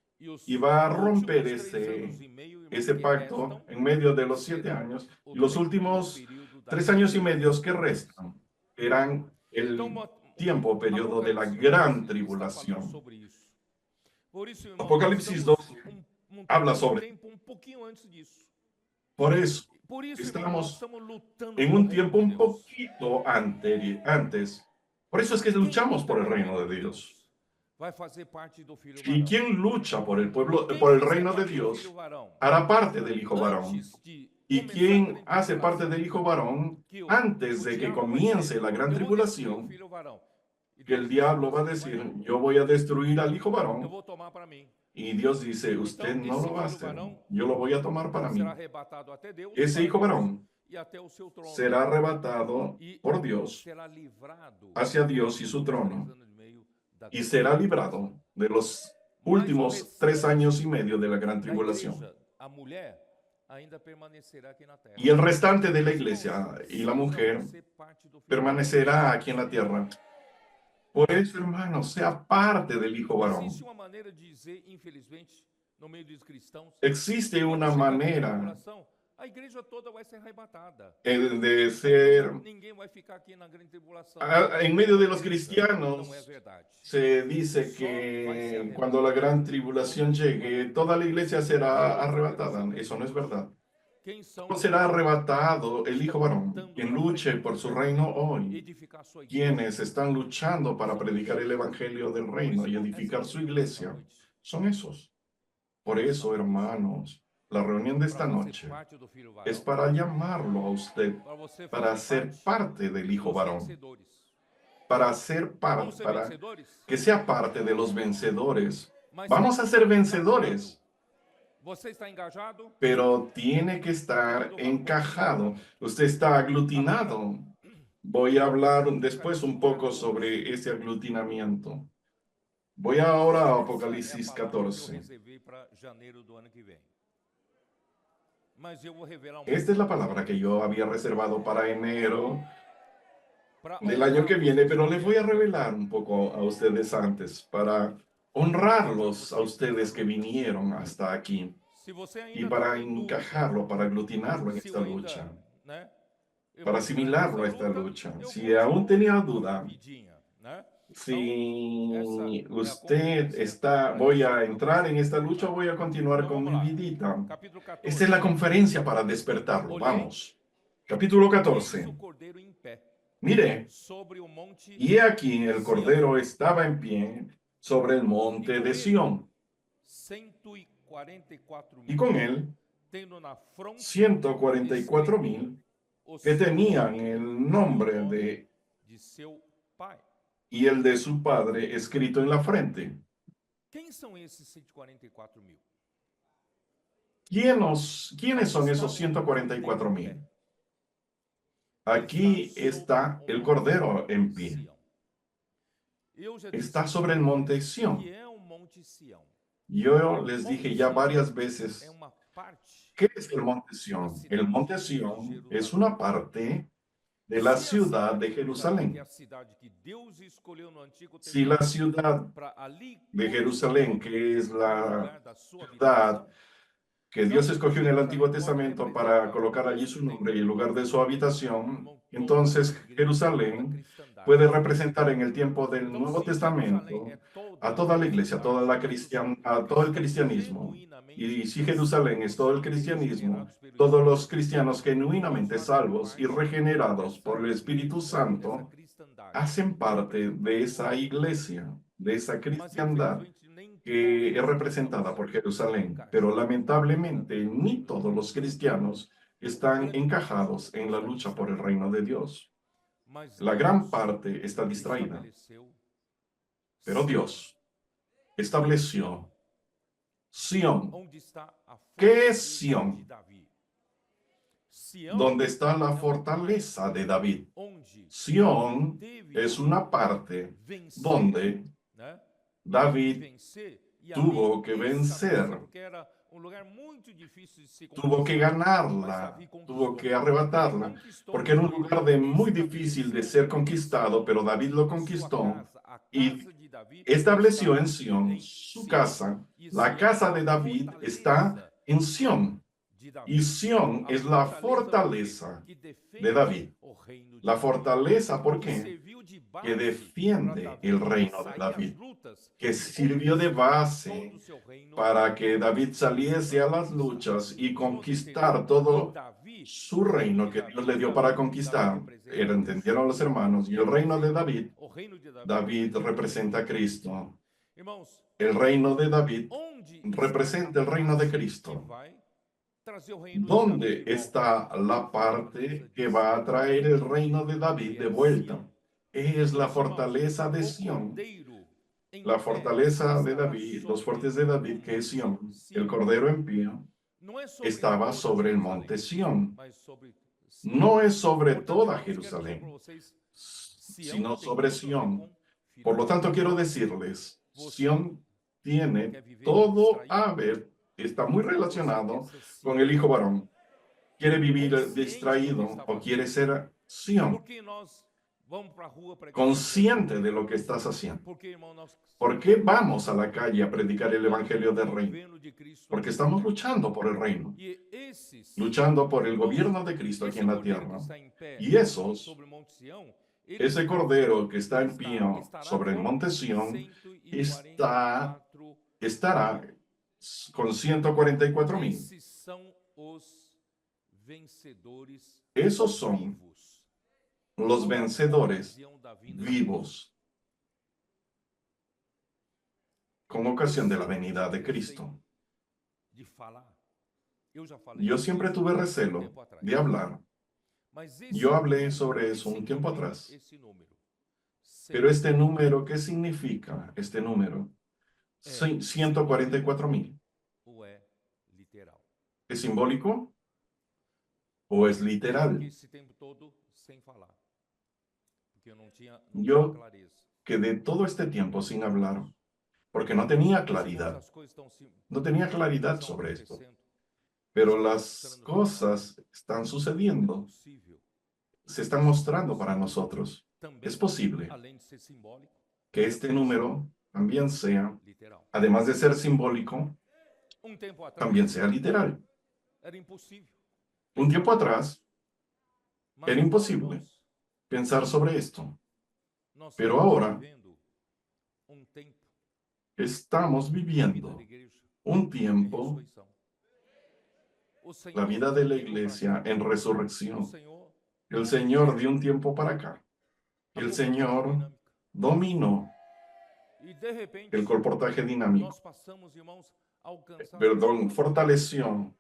y va a romper ese pacto en medio de los 7 años. Y los últimos 3 años y medio que restan serán el periodo de la gran tribulación. Apocalipsis 2 habla sobre. Por eso estamos en un tiempo un poquito antes. Por eso es que luchamos por el reino de Dios. ¿Y quién lucha por el reino de Dios hará parte del Hijo varón? ¿Y quién hace parte del Hijo varón antes de que comience la gran tribulación? Que el diablo va a decir, yo voy a destruir al Hijo varón. Y Dios dice, usted no lo va a hacer, yo lo voy a tomar para mí. Ese Hijo varón será arrebatado por Dios hacia Dios y su trono, y será librado de los últimos 3 años y medio de la gran tribulación. Y el restante de la iglesia y la mujer permanecerá aquí en la tierra. Por eso, hermano, sea parte del Hijo varón. Existe una manera de ser. En medio de los cristianos se dice que cuando la gran tribulación llegue, toda la iglesia será arrebatada. Eso no es verdad. ¿Cómo será arrebatado el Hijo varón? Quien luche por su reino hoy. Quienes están luchando para predicar el evangelio del reino y edificar su iglesia son esos. Por eso, hermanos, la reunión de esta noche es para llamarlo a usted, para ser parte del Hijo varón, para que sea parte de los vencedores. Vamos a ser vencedores. Pero tiene que estar encajado. Usted está aglutinado. Voy a hablar después un poco sobre ese aglutinamiento. Voy ahora a Apocalipsis 14. Esta es la palabra que yo había reservado para enero del año que viene, pero les voy a revelar un poco a ustedes antes para honrarlos a ustedes que vinieron hasta aquí y para encajarlo, para aglutinarlo en esta lucha, para asimilarlo a esta lucha. Si aún tenía duda, si usted está, voy a entrar en esta lucha o voy a continuar con mi vidita. Esta es la conferencia para despertarlo. Vamos. Capítulo 14. Mire, y aquí el Cordero estaba en pie sobre el monte de Sión, y con él 144,000 que tenían el nombre de y el de su padre escrito en la frente. ¿Quiénes son esos 144,000? Aquí está el Cordero en pie. Está sobre el monte Sión. Yo les dije ya varias veces, ¿qué es el monte Sión? El monte Sión es una parte de la ciudad de Jerusalén. Si la ciudad de Jerusalén, que es la ciudad que Dios escogió en el Antiguo Testamento para colocar allí su nombre y el lugar de su habitación, entonces Jerusalén puede representar en el tiempo del Nuevo Testamento a toda la iglesia, a todo el cristianismo. Y si Jerusalén es todo el cristianismo, todos los cristianos genuinamente salvos y regenerados por el Espíritu Santo hacen parte de esa iglesia, de esa cristiandad que es representada por Jerusalén. Pero lamentablemente ni todos los cristianos están encajados en la lucha por el reino de Dios. La gran parte está distraída. Pero Dios estableció Sión. ¿Qué es Sión? Donde está la fortaleza de David. Sión es una parte donde David tuvo que vencer, tuvo que ganarla, tuvo que arrebatarla, porque era un lugar muy difícil de ser conquistado, pero David lo conquistó y estableció en Sión su casa. La casa de David está en Sión, y Sión es la fortaleza de David. La fortaleza, ¿por qué? Que defiende el reino de David, que sirvió de base para que David saliese a las luchas y conquistar todo su reino que Dios le dio para conquistar. Entendieron los hermanos, y el reino de David, David representa a Cristo. El reino de David representa el reino de Cristo. ¿Dónde está la parte que va a traer el reino de David de vuelta? Es la fortaleza de Sión. La fortaleza de David, los fuertes de David, que es Sión, el Cordero en pie, estaba sobre el monte Sión. No es sobre toda Jerusalén, sino sobre Sión. Por lo tanto, quiero decirles, Sión tiene todo a ver, está muy relacionado con el hijo varón. Quiere vivir distraído o quiere ser Sión, consciente de lo que estás haciendo. ¿Por qué vamos a la calle a predicar el evangelio del reino? Porque estamos luchando por el reino, luchando por el gobierno de Cristo aquí en la tierra. Y ese Cordero que está en pie sobre el monte Sión estará con 144,000. Esos son los vencedores vivos con ocasión de la venida de Cristo. Yo siempre tuve recelo de hablar. Yo hablé sobre eso un tiempo atrás. Pero este número, ¿qué significa este número? 144,000. ¿Es simbólico o es literal? Yo quedé todo este tiempo sin hablar porque no tenía claridad. No tenía claridad sobre esto. Pero las cosas están sucediendo. Se están mostrando para nosotros. Es posible que este número también sea, literal. además de ser simbólico, Tempo atrás, también sea literal. era impossível. Un tiempo atrás Mas era agora, imposible irmãos, pensar sobre esto, nós pero estamos ahora vivendo tempo estamos de vida viviendo da igreja un em tiempo, ressurreição. O la Senhor vida de la tempo pra iglesia cá, en o resurrección. Senhor El Señor de un tiempo para acá, a el comportagem Señor dinâmica. dominó E de repente, el comportaje dinámico, nós passamos, irmãos, a alcançar as perdón, pessoas. fortaleció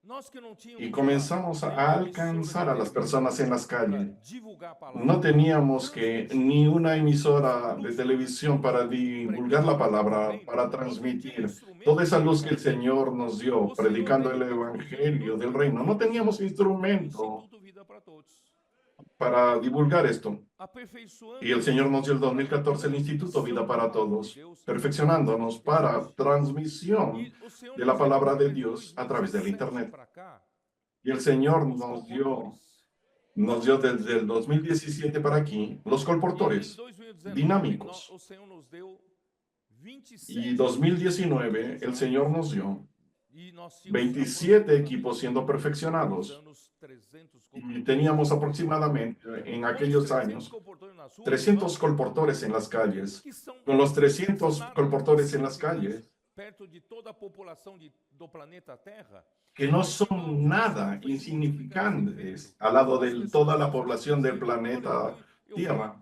Nós que não y tínhamos comenzamos nenhuma a emissora de alcanzar a las televisão personas en las para calles. divulgar a palavra, No para teníamos que transmitir ni una emisora essa de luz televisión para divulgar la pregando o palabra, reino. para Nós não tínhamos transmitir toda instrumento esa para luz que pregar el o reino. Señor nos dio, O Senhor, predicando de el repente, evangelio del nos reino. No teníamos instrumento Instituto Vida para Todos, para divulgar esto. aperfeiçoando Y el Señor nos dio el para 2014 el Instituto transmissão Vida da para palavra de Todos, Deus perfeccionándonos através da para internet. transmisión E o Senhor de la nos deu, palabra de através de Dios a través del 2017 Internet. para cá, Y el Señor os nos dio desde el 2017 para aquí los E em colportores 2019, dinámicos. o Senhor nos deu 27 Y 2019 el Señor nos dio e nós tínhamos 27 equipos aproximadamente, siendo nos perfeccionados. anos 300 Y teníamos aproximadamente en aquellos años comportores nas ruas, 300 colportores en las calles. que são Con los 300 nada colportores en las insignificantes calles, perto de toda a população do planeta Terra, que no son nada insignificantes al lado de toda la población del planeta Tierra.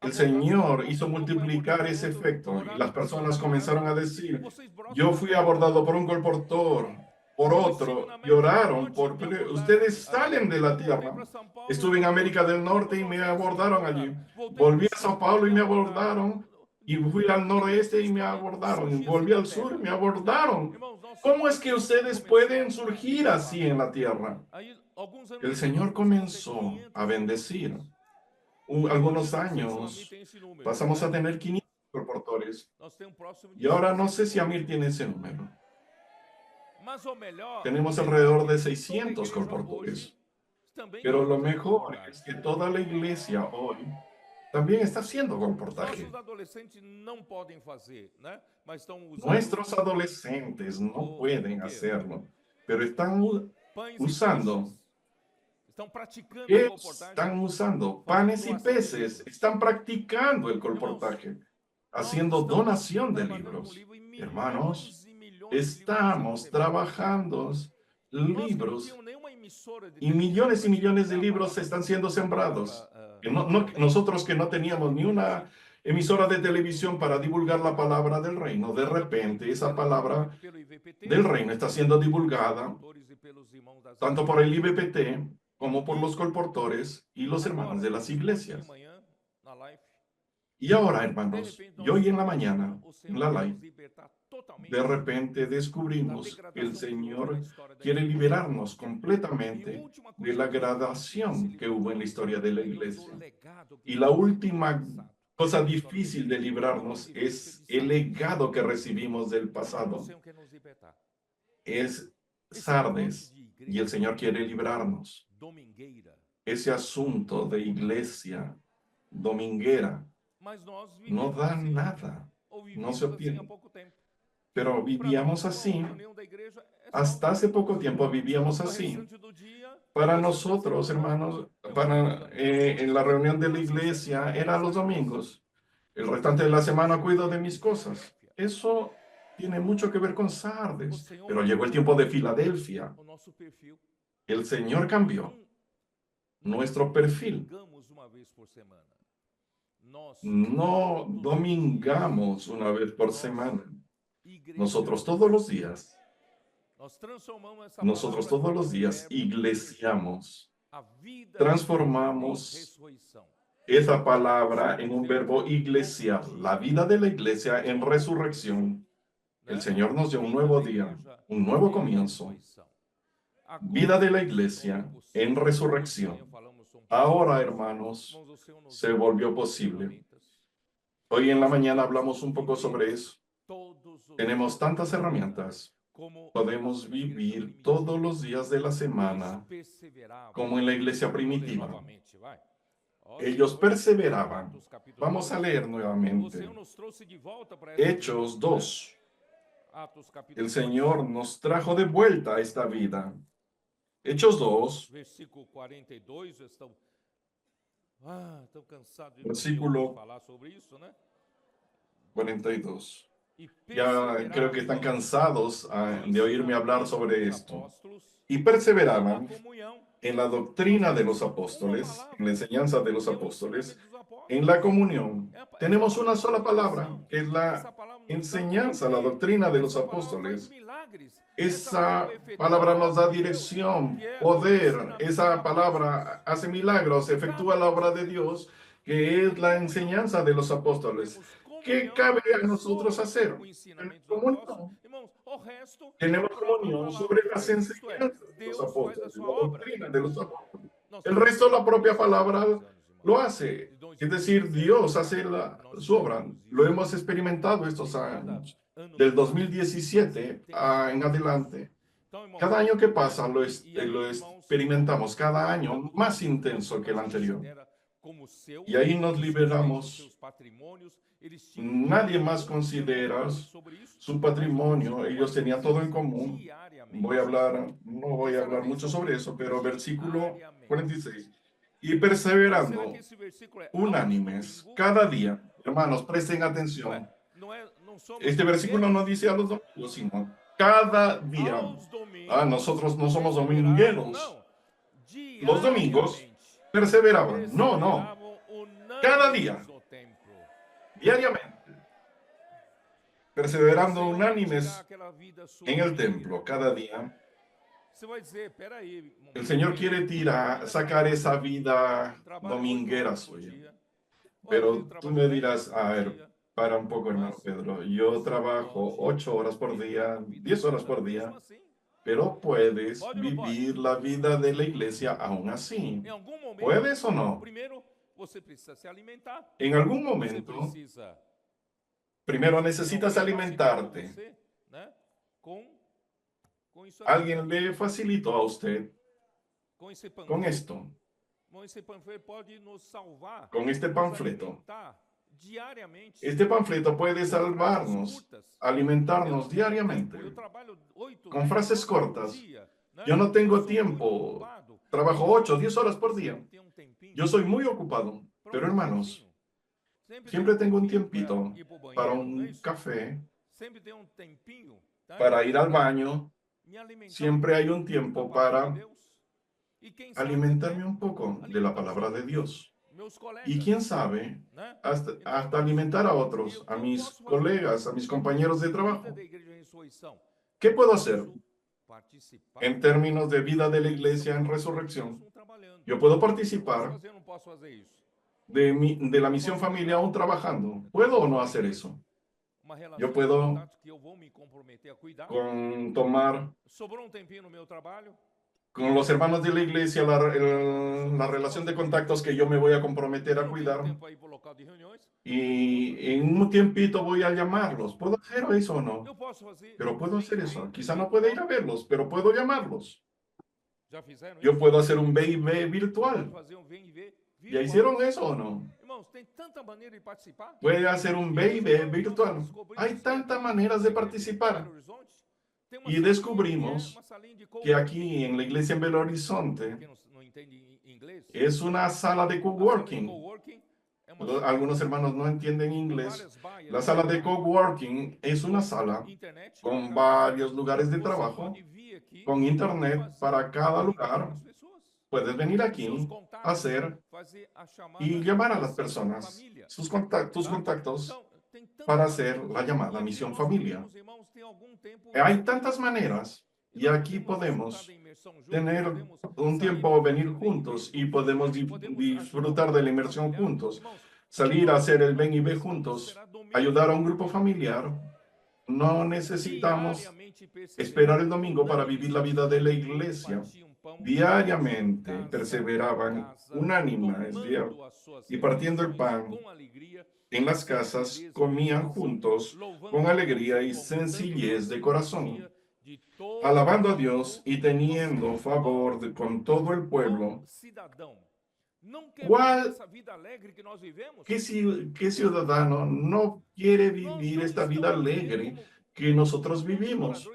El Señor hizo multiplicar ese efecto y las personas comenzaron a decir, yo fui abordado por un colportor, por otro, y oraron, pero ustedes salen de la tierra. Estuve en América del Norte y me abordaron allí. Volví a Sao Paulo y me abordaron. Y fui al noroeste y me abordaron. Volví al sur y me abordaron. ¿Cómo es que ustedes pueden surgir así en la tierra? El Señor comenzó a bendecir. Algunos años pasamos a tener 500 colportores. Y ahora no sé si Amir tiene ese número. Tenemos alrededor de 600 colportores. Pero lo mejor es que toda la iglesia hoy también está haciendo colportaje. Nuestros adolescentes no pueden hacerlo, pero están usando panes y peces, están practicando el colportaje, haciendo donación de libros. Hermanos, estamos trabajando libros y millones de libros están siendo sembrados. Nosotros que no teníamos ni una emisora de televisión para divulgar la palabra del reino, de repente esa palabra del reino está siendo divulgada tanto por el IBPT como por los colportores y los hermanos de las iglesias. Y ahora, hermanos, y hoy en la mañana, en la live, de repente descubrimos que el Señor quiere liberarnos completamente de la gradación que hubo en la historia de la iglesia. Y la última cosa difícil de librarnos es el legado que recibimos del pasado. Es Sardes, y el Señor quiere librarnos. Ese asunto de iglesia dominguera no da nada, no se obtiene. Pero vivíamos así, hasta hace poco tiempo vivíamos así. Para nosotros, hermanos, en la reunión de la iglesia era los domingos. El restante de la semana cuido de mis cosas. Eso tiene mucho que ver con Sardes. Pero llegó el tiempo de Filadelfia. El Señor cambió nuestro perfil. No domingamos una vez por semana. Nosotros todos los días iglesiamos, transformamos esa palabra en un verbo iglesiar, la vida de la iglesia en resurrección. El Señor nos dio un nuevo día, un nuevo comienzo. Vida de la iglesia en resurrección. Ahora, hermanos, se volvió posible. Hoy en la mañana hablamos un poco sobre eso. Tenemos tantas herramientas. Podemos vivir todos los días de la semana como en la iglesia primitiva. Ellos perseveraban. Vamos a leer nuevamente. Hechos 2. El Señor nos trajo de vuelta a esta vida. Hechos 2. Versículo 42. Ya creo que están cansados de oírme hablar sobre esto. Y perseveraban en la doctrina de los apóstoles, en la enseñanza de los apóstoles, en la comunión. Tenemos una sola palabra, que es la enseñanza, la doctrina de los apóstoles. Esa palabra nos da dirección, poder. Esa palabra hace milagros, efectúa la obra de Dios, que es la enseñanza de los apóstoles. ¿Qué cabe a nosotros hacer? Comunión. Tenemos comunión sobre las enseñanzas de los apóstoles, la doctrina de los apóstoles. El resto, la propia palabra lo hace. Es decir, Dios hace su obra. Lo hemos experimentado estos años. Del 2017 en adelante. Cada año que pasa lo experimentamos, cada año más intenso que el anterior. Y ahí nos liberamos. Nadie más considera su patrimonio. Ellos tenían todo en común. No voy a hablar mucho sobre eso, pero versículo 46. Y perseverando unánimes cada día. Hermanos, presten atención. Este versículo no dice a los domingos, sino cada día. Nosotros no somos domingueros. Los domingos perseveraban. No. Cada día. Diariamente. Perseverando unánimes en el templo cada día. El Señor quiere sacar esa vida dominguera suya. Pero tú me dirás, a ver, para un poco, hermano Pedro, yo trabajo 8 horas por día, 10 horas por día, pero puedes vivir la vida de la iglesia aún así. ¿Puedes o no? En algún momento, primero necesitas alimentarte. Alguien le facilitó a usted con esto, con este panfleto. Este panfleto puede salvarnos, alimentarnos diariamente, con frases cortas. Yo no tengo tiempo, trabajo 8, 10 horas por día. Yo soy muy ocupado, pero hermanos, siempre tengo un tiempito para un café, para ir al baño. Siempre hay un tiempo para alimentarme un poco de la palabra de Dios. Y quién sabe, hasta alimentar a otros, a mis colegas, a mis compañeros de trabajo. ¿Qué puedo hacer en términos de vida de la iglesia en resurrección? Yo puedo participar de la misión familia aún trabajando. ¿Puedo o no hacer eso? Yo puedo tomar con los hermanos de la iglesia la relación de contactos que yo me voy a comprometer a cuidar. Y en un tiempito voy a llamarlos. ¿Puedo hacer eso o no? Pero puedo hacer eso. Quizá no pueda ir a verlos, pero puedo llamarlos. Yo puedo hacer un V&V virtual. ¿Ya hicieron eso o no? Puede hacer un V&V virtual. Hay tantas maneras de participar. Y descubrimos que aquí en la iglesia en Belo Horizonte es una sala de coworking. Algunos hermanos no entienden inglés. La sala de coworking es una sala con varios lugares de trabajo, con internet para cada lugar. Puedes venir aquí, hacer y llamar a las personas, tus contactos, para hacer la llamada Misión Familia. Hay tantas maneras y aquí podemos tener un tiempo, venir juntos y podemos disfrutar de la inmersión juntos, salir a hacer el ven y ve juntos, ayudar a un grupo familiar. No necesitamos esperar el domingo para vivir la vida de la iglesia. Diariamente perseveraban unánimes y partiendo el pan en las casas, comían juntos con alegría y sencillez de corazón, alabando a Dios y teniendo favor con todo el pueblo. ¿Cuál, qué ciudadano no quiere vivir esta vida alegre que nosotros vivimos?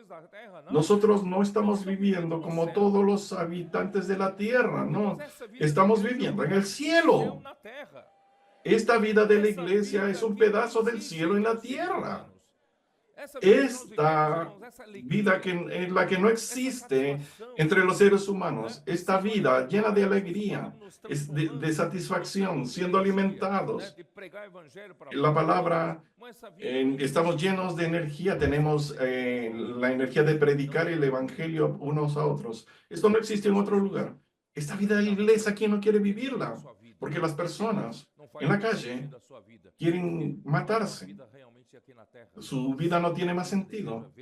Nosotros no estamos viviendo como todos los habitantes de la tierra, no. Estamos viviendo en el cielo. Esta vida de la iglesia es un pedazo del cielo en la tierra. Esta vida en la que no existe entre los seres humanos, esta vida llena de alegría, de satisfacción, siendo alimentados. La palabra, estamos llenos de energía, tenemos la energía de predicar el evangelio unos a otros. Esto no existe en otro lugar. Esta vida de la iglesia, ¿quién no quiere vivirla? Porque las personas en la calle quieren matarse. Su vida no tiene más sentido,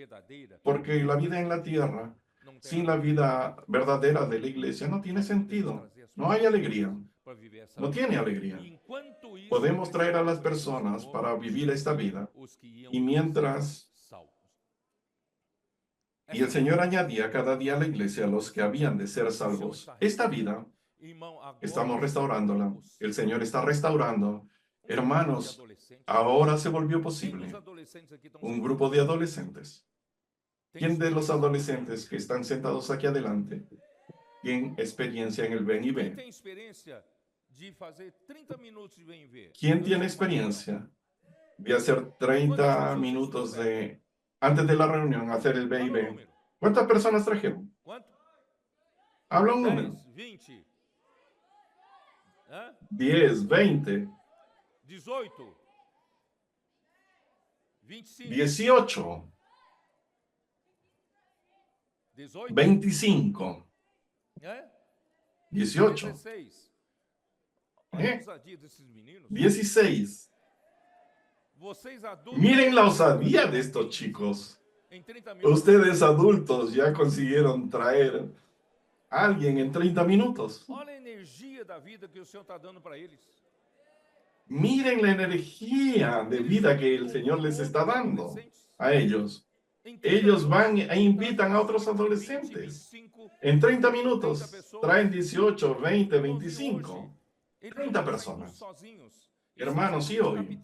porque la vida en la tierra, sin la vida verdadera de la iglesia, no tiene sentido. No hay alegría. No tiene alegría. Podemos traer a las personas para vivir esta vida, y mientras... Y el Señor añadía cada día a la iglesia a los que habían de ser salvos. Esta vida, estamos restaurándola. El Señor está restaurando. Hermanos, ahora se volvió posible un grupo de adolescentes. ¿Quién de los adolescentes que están sentados aquí adelante tiene experiencia en el ven y ve? ¿Quién tiene experiencia de hacer 30 minutos antes de la reunión, hacer el ven y ve? ¿Cuántas personas trajeron? Habla un número. 10, 20. 18, 25, 18, 16. Miren la osadía de estos chicos. Ustedes adultos ya consiguieron traer a alguien en 30 minutos. Miren la energía de vida que el Señor les está dando a ellos. Ellos van e invitan a otros adolescentes. En 30 minutos traen 18, 20, 25, 30 personas. Hermanos, y hoy.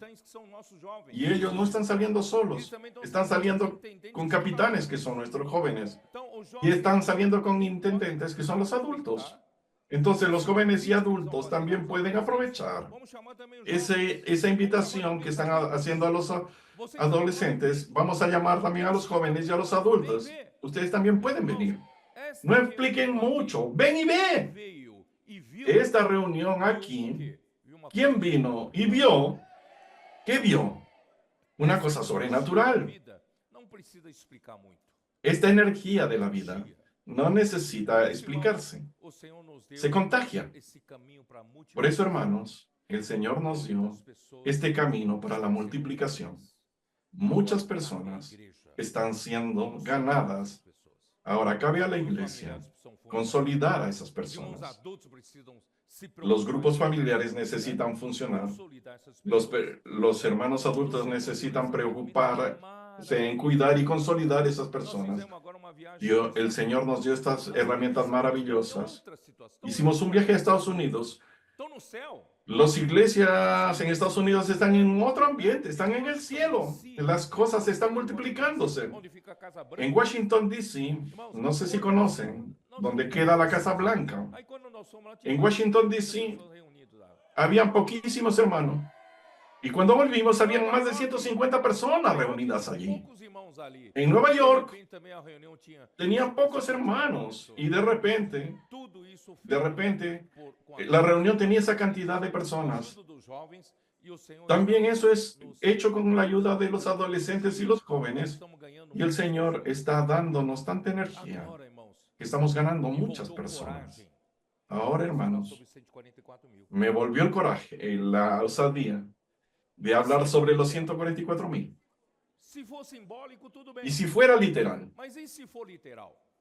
Y ellos no están saliendo solos. Están saliendo con capitanes que son nuestros jóvenes. Y están saliendo con intendentes que son los adultos. Entonces los jóvenes y adultos también pueden aprovechar esa invitación que están haciendo a los adolescentes. Vamos a llamar también a los jóvenes y a los adultos. Ustedes también pueden venir. No expliquen mucho. Ven y ve. Esta reunión aquí, ¿quién vino y vio? ¿Qué vio? Una cosa sobrenatural. Esta energía de la vida no necesita explicarse. Se contagia. Por eso, hermanos, el Señor nos dio este camino para la multiplicación. Muchas personas están siendo ganadas. Ahora cabe a la iglesia consolidar a esas personas. Los grupos familiares necesitan funcionar. Los hermanos adultos necesitan preocuparse en cuidar y consolidar a esas personas. El Señor nos dio estas herramientas maravillosas. Hicimos un viaje a Estados Unidos. Las iglesias en Estados Unidos están en otro ambiente, están en el cielo. Las cosas están multiplicándose. En Washington, D.C., no sé si conocen, donde queda la Casa Blanca. En Washington, D.C., habían poquísimos hermanos. Y cuando volvimos, habían más de 150 personas reunidas allí. En Nueva York, tenían pocos hermanos. Y de repente, la reunión tenía esa cantidad de personas. También eso es hecho con la ayuda de los adolescentes y los jóvenes. Y el Señor está dándonos tanta energía que estamos ganando muchas personas. Ahora, hermanos, me volvió el coraje, la osadía de hablar sobre los 144,000. Y si fuera literal.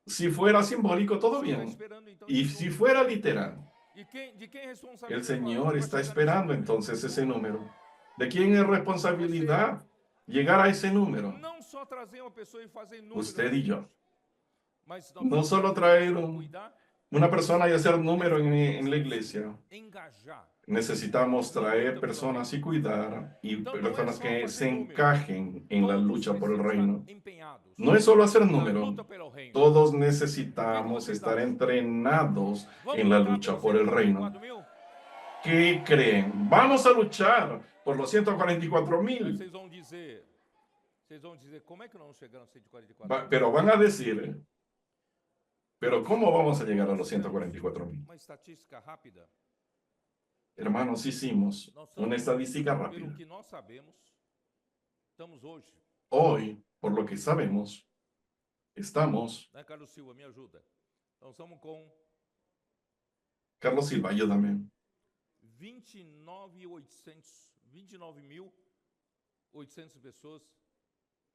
Si fuera simbólico, todo bien. Y si fuera literal. El Señor está esperando entonces ese número. ¿De quién es responsabilidad llegar a ese número? Usted y yo. No solo traer una persona y hacer número en la iglesia. Necesitamos traer personas y cuidar y personas que se encajen en la lucha por el reino. No es solo hacer número. Todos necesitamos estar entrenados en la lucha por el reino. ¿Qué creen? Vamos a luchar por los 144,000. Pero van a decir, pero ¿cómo vamos a llegar a los 144,000? Hermanos, hicimos una estadística rápida. Hoy, por lo que sabemos, estamos... Carlos Silva, ayúdame. 29.800 pessoas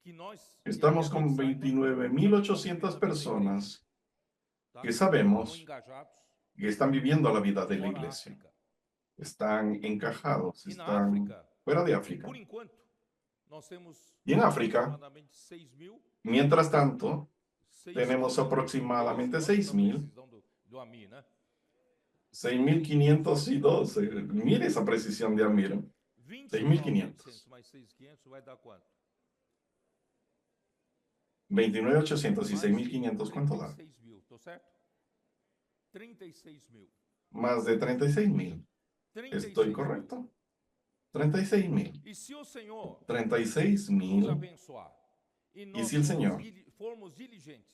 que estamos con 29.800 personas que sabemos que están viviendo la vida de la iglesia. Están encajados, están fuera de África. Y en África, mientras tanto, tenemos aproximadamente 6,000. 6.512. Mire esa precisión de Amir. 6.500. 29.800 y 6.500, ¿cuánto da? Más de 36,000. ¿Estoy correcto? 36,000. 36,000. Y si el Señor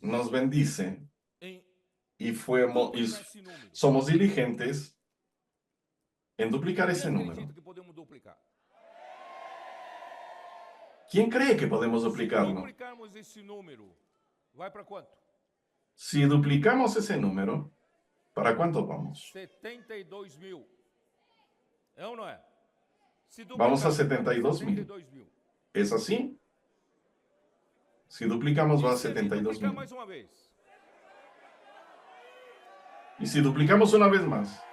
nos bendice y somos diligentes en duplicar ese número, ¿quién cree que podemos duplicarlo? Si duplicamos ese número, ¿para cuánto vamos? 72,000. ¿Es o no es? Vamos a 72,000. ¿Es así? Si duplicamos va a 72,000. Y si duplicamos una vez más.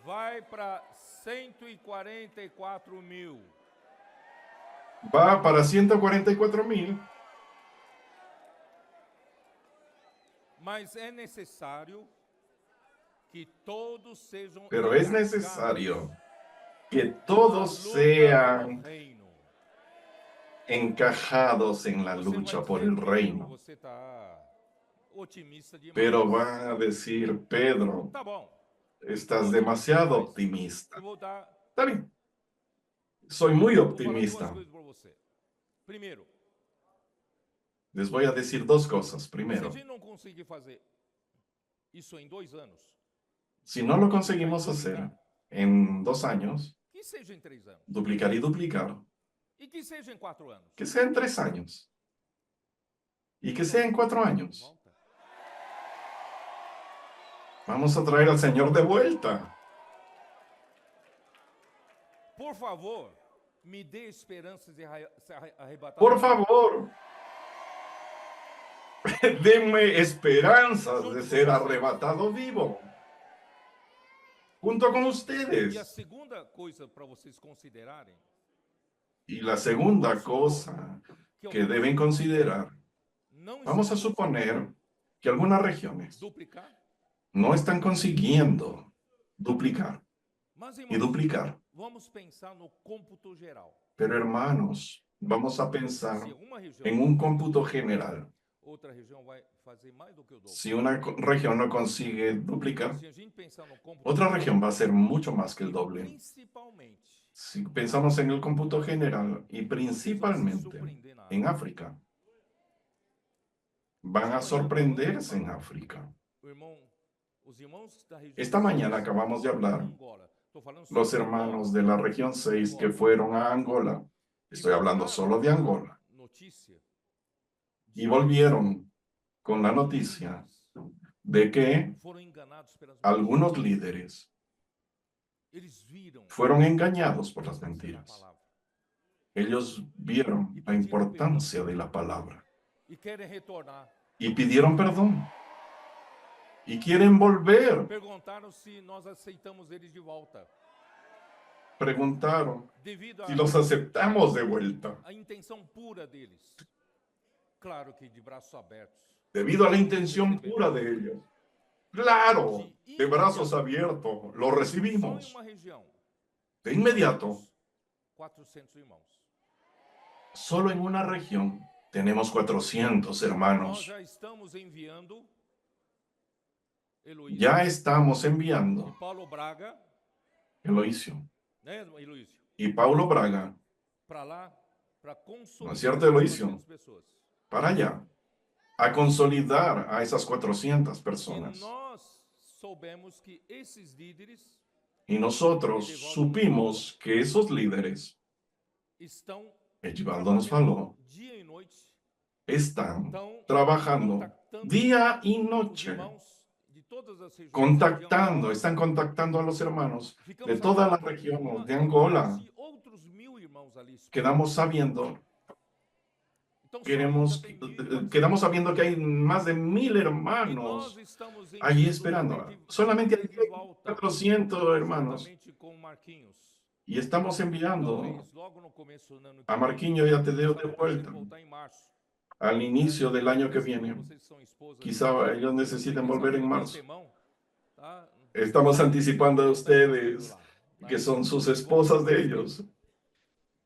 Vai para 144,000. Va para 144,000. Mas é necessário que todos sejam. Pero es necesario que todos sean encajados en la lucha por el reino. Pero van a decir, Pedro, estás demasiado optimista. Está bien. Soy muy optimista. Les voy a decir dos cosas. Primero, si no lo conseguimos hacer en 2 años, duplicar y duplicar. Que sea en 3 años. Y que sea en 4 años. Vamos a traer al Señor de vuelta. Por favor, me dê esperanças de arrebatar. Por favor, denme esperanzas de ser arrebatado vivo. Junto con ustedes. E a segunda coisa para vocês considerarem. Y la segunda cosa que deben considerar, vamos a suponer que algunas regiones no están consiguiendo duplicar y duplicar. Pero hermanos, vamos a pensar en un cómputo general. Si una región no consigue duplicar, otra región va a ser mucho más que el doble. Si pensamos en el cómputo general y principalmente en África, van a sorprenderse en África. Esta mañana acabamos de hablar, los hermanos de la región 6 que fueron a Angola, estoy hablando solo de Angola, y volvieron con la noticia de que algunos líderes fueron engañados por las mentiras. Ellos vieron la importancia de la palabra y pidieron perdón y quieren volver preguntaron si los aceptamos de vuelta. A intenção pura deles. Claro que de braços abertos. Debido a la intención pura de ellos. Claro, de brazos abiertos, lo recibimos. Só em uma região. De inmediato, 400 irmãos. solo en una región tenemos 400 Nós hermanos. já estamos enviando Heloísio Ya estamos e enviando Paulo Braga, Eloísio né, Heloísio, y Paulo Braga para lá, para consolidar ¿No es cierto, Eloísio? 400 pessoas. para allá a consolidar a esas 400 E personas. nós soubemos que esses líderes Y nosotros supimos que esos líderes, estão Edivaldo nos falou, dia e noite, están estão trabajando contactando día y os noche, irmãos de todas as regiões. contactando, están contactando a los hermanos de toda la región de Angola. E outros 1000 irmãos ali. Quedamos sabiendo, Então, quedamos sabiendo que hay más de 1000 hermanos allí esperando. Solamente hay 400 hermanos. Com Marquinhos. Y estamos enviando Talvez logo no começo do ano que a vem, Marquinhos y a Tadeo de sabe, vuelta voltar em março. al inicio del año que viene. Vocês são esposas, Quizá ellos necesiten volver en marzo. antemão, tá? Estamos anticipando a ustedes que son sus esposas de ellos.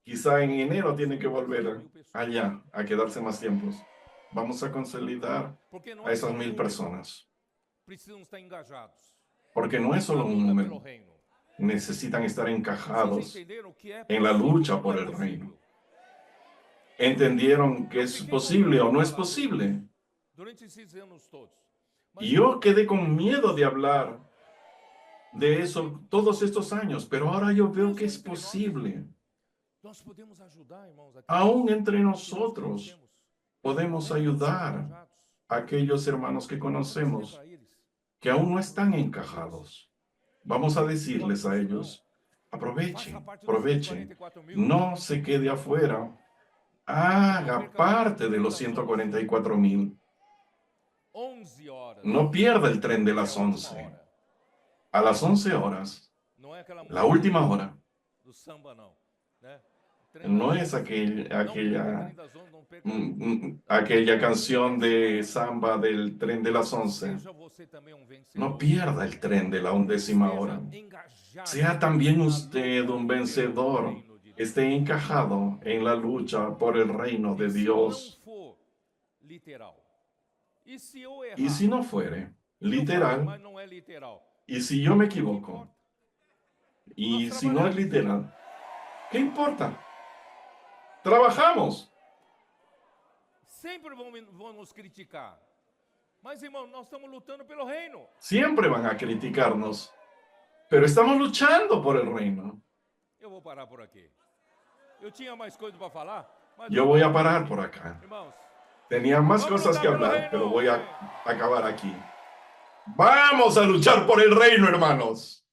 Quizá en enero tienen que volver allá a quedarse más tiempos. Vamos a consolidar Porque não a esas 1000 personas. precisam estar engajados. Porque no es solo un Na luta número. pelo reino. Necesitan estar Vocês encajados. entenderam que é en la possível, lucha não por é el possível. reino. ¿Entendieron que es posible o no es posible? Durante esses anos todos. Mas Y yo quedé con miedo de hablar de eso todos estos años, pero ahora yo veo que es posible. nós podemos ajudar, irmãos, aqui. Aún entre que nosotros conhecemos. podemos Né? ayudar Engajados. a aquellos hermanos que Vamos dizer conocemos para eles, que aún no están encajados. Vamos a decirles a ellos, faça aprovechen, parte dos aprovechen, 144.000. no se quede afuera, haga parte de los 144,000. 11 horas. No pierda el tren de É a las última 11. hora. A las 11 horas, Não é aquela la música última hora, do samba, não. Né? Trem no das es 11, aquella não perca o trem das 11, não perca aquella canción de samba del tren de las 11. Seja você também um vencedor. No pierda el tren de la 11ª hora. Esteja engajado Sea también na usted luta un pelo vencedor. reino de Deus. Esté encajado en la lucha por el reino de E se Dios. não for literal. E se eu errar? Y si no fuere Eu falo, literal, mas não é literal. y si yo me O que equivoco, importa? y si no es literal, ¿qué importa? Trabajamos. Sempre vão nos criticar. Mas, irmão, nós estamos lutando pelo reino. Siempre van a criticarnos, pero estamos luchando por el reino. Eu vou parar por aqui. Eu tinha mais coisa para falar, mas Yo voy a parar por acá. irmãos, Tenía más cosas que hablar, pero voy a acabar aquí. Vamos a luchar por el reino, hermanos.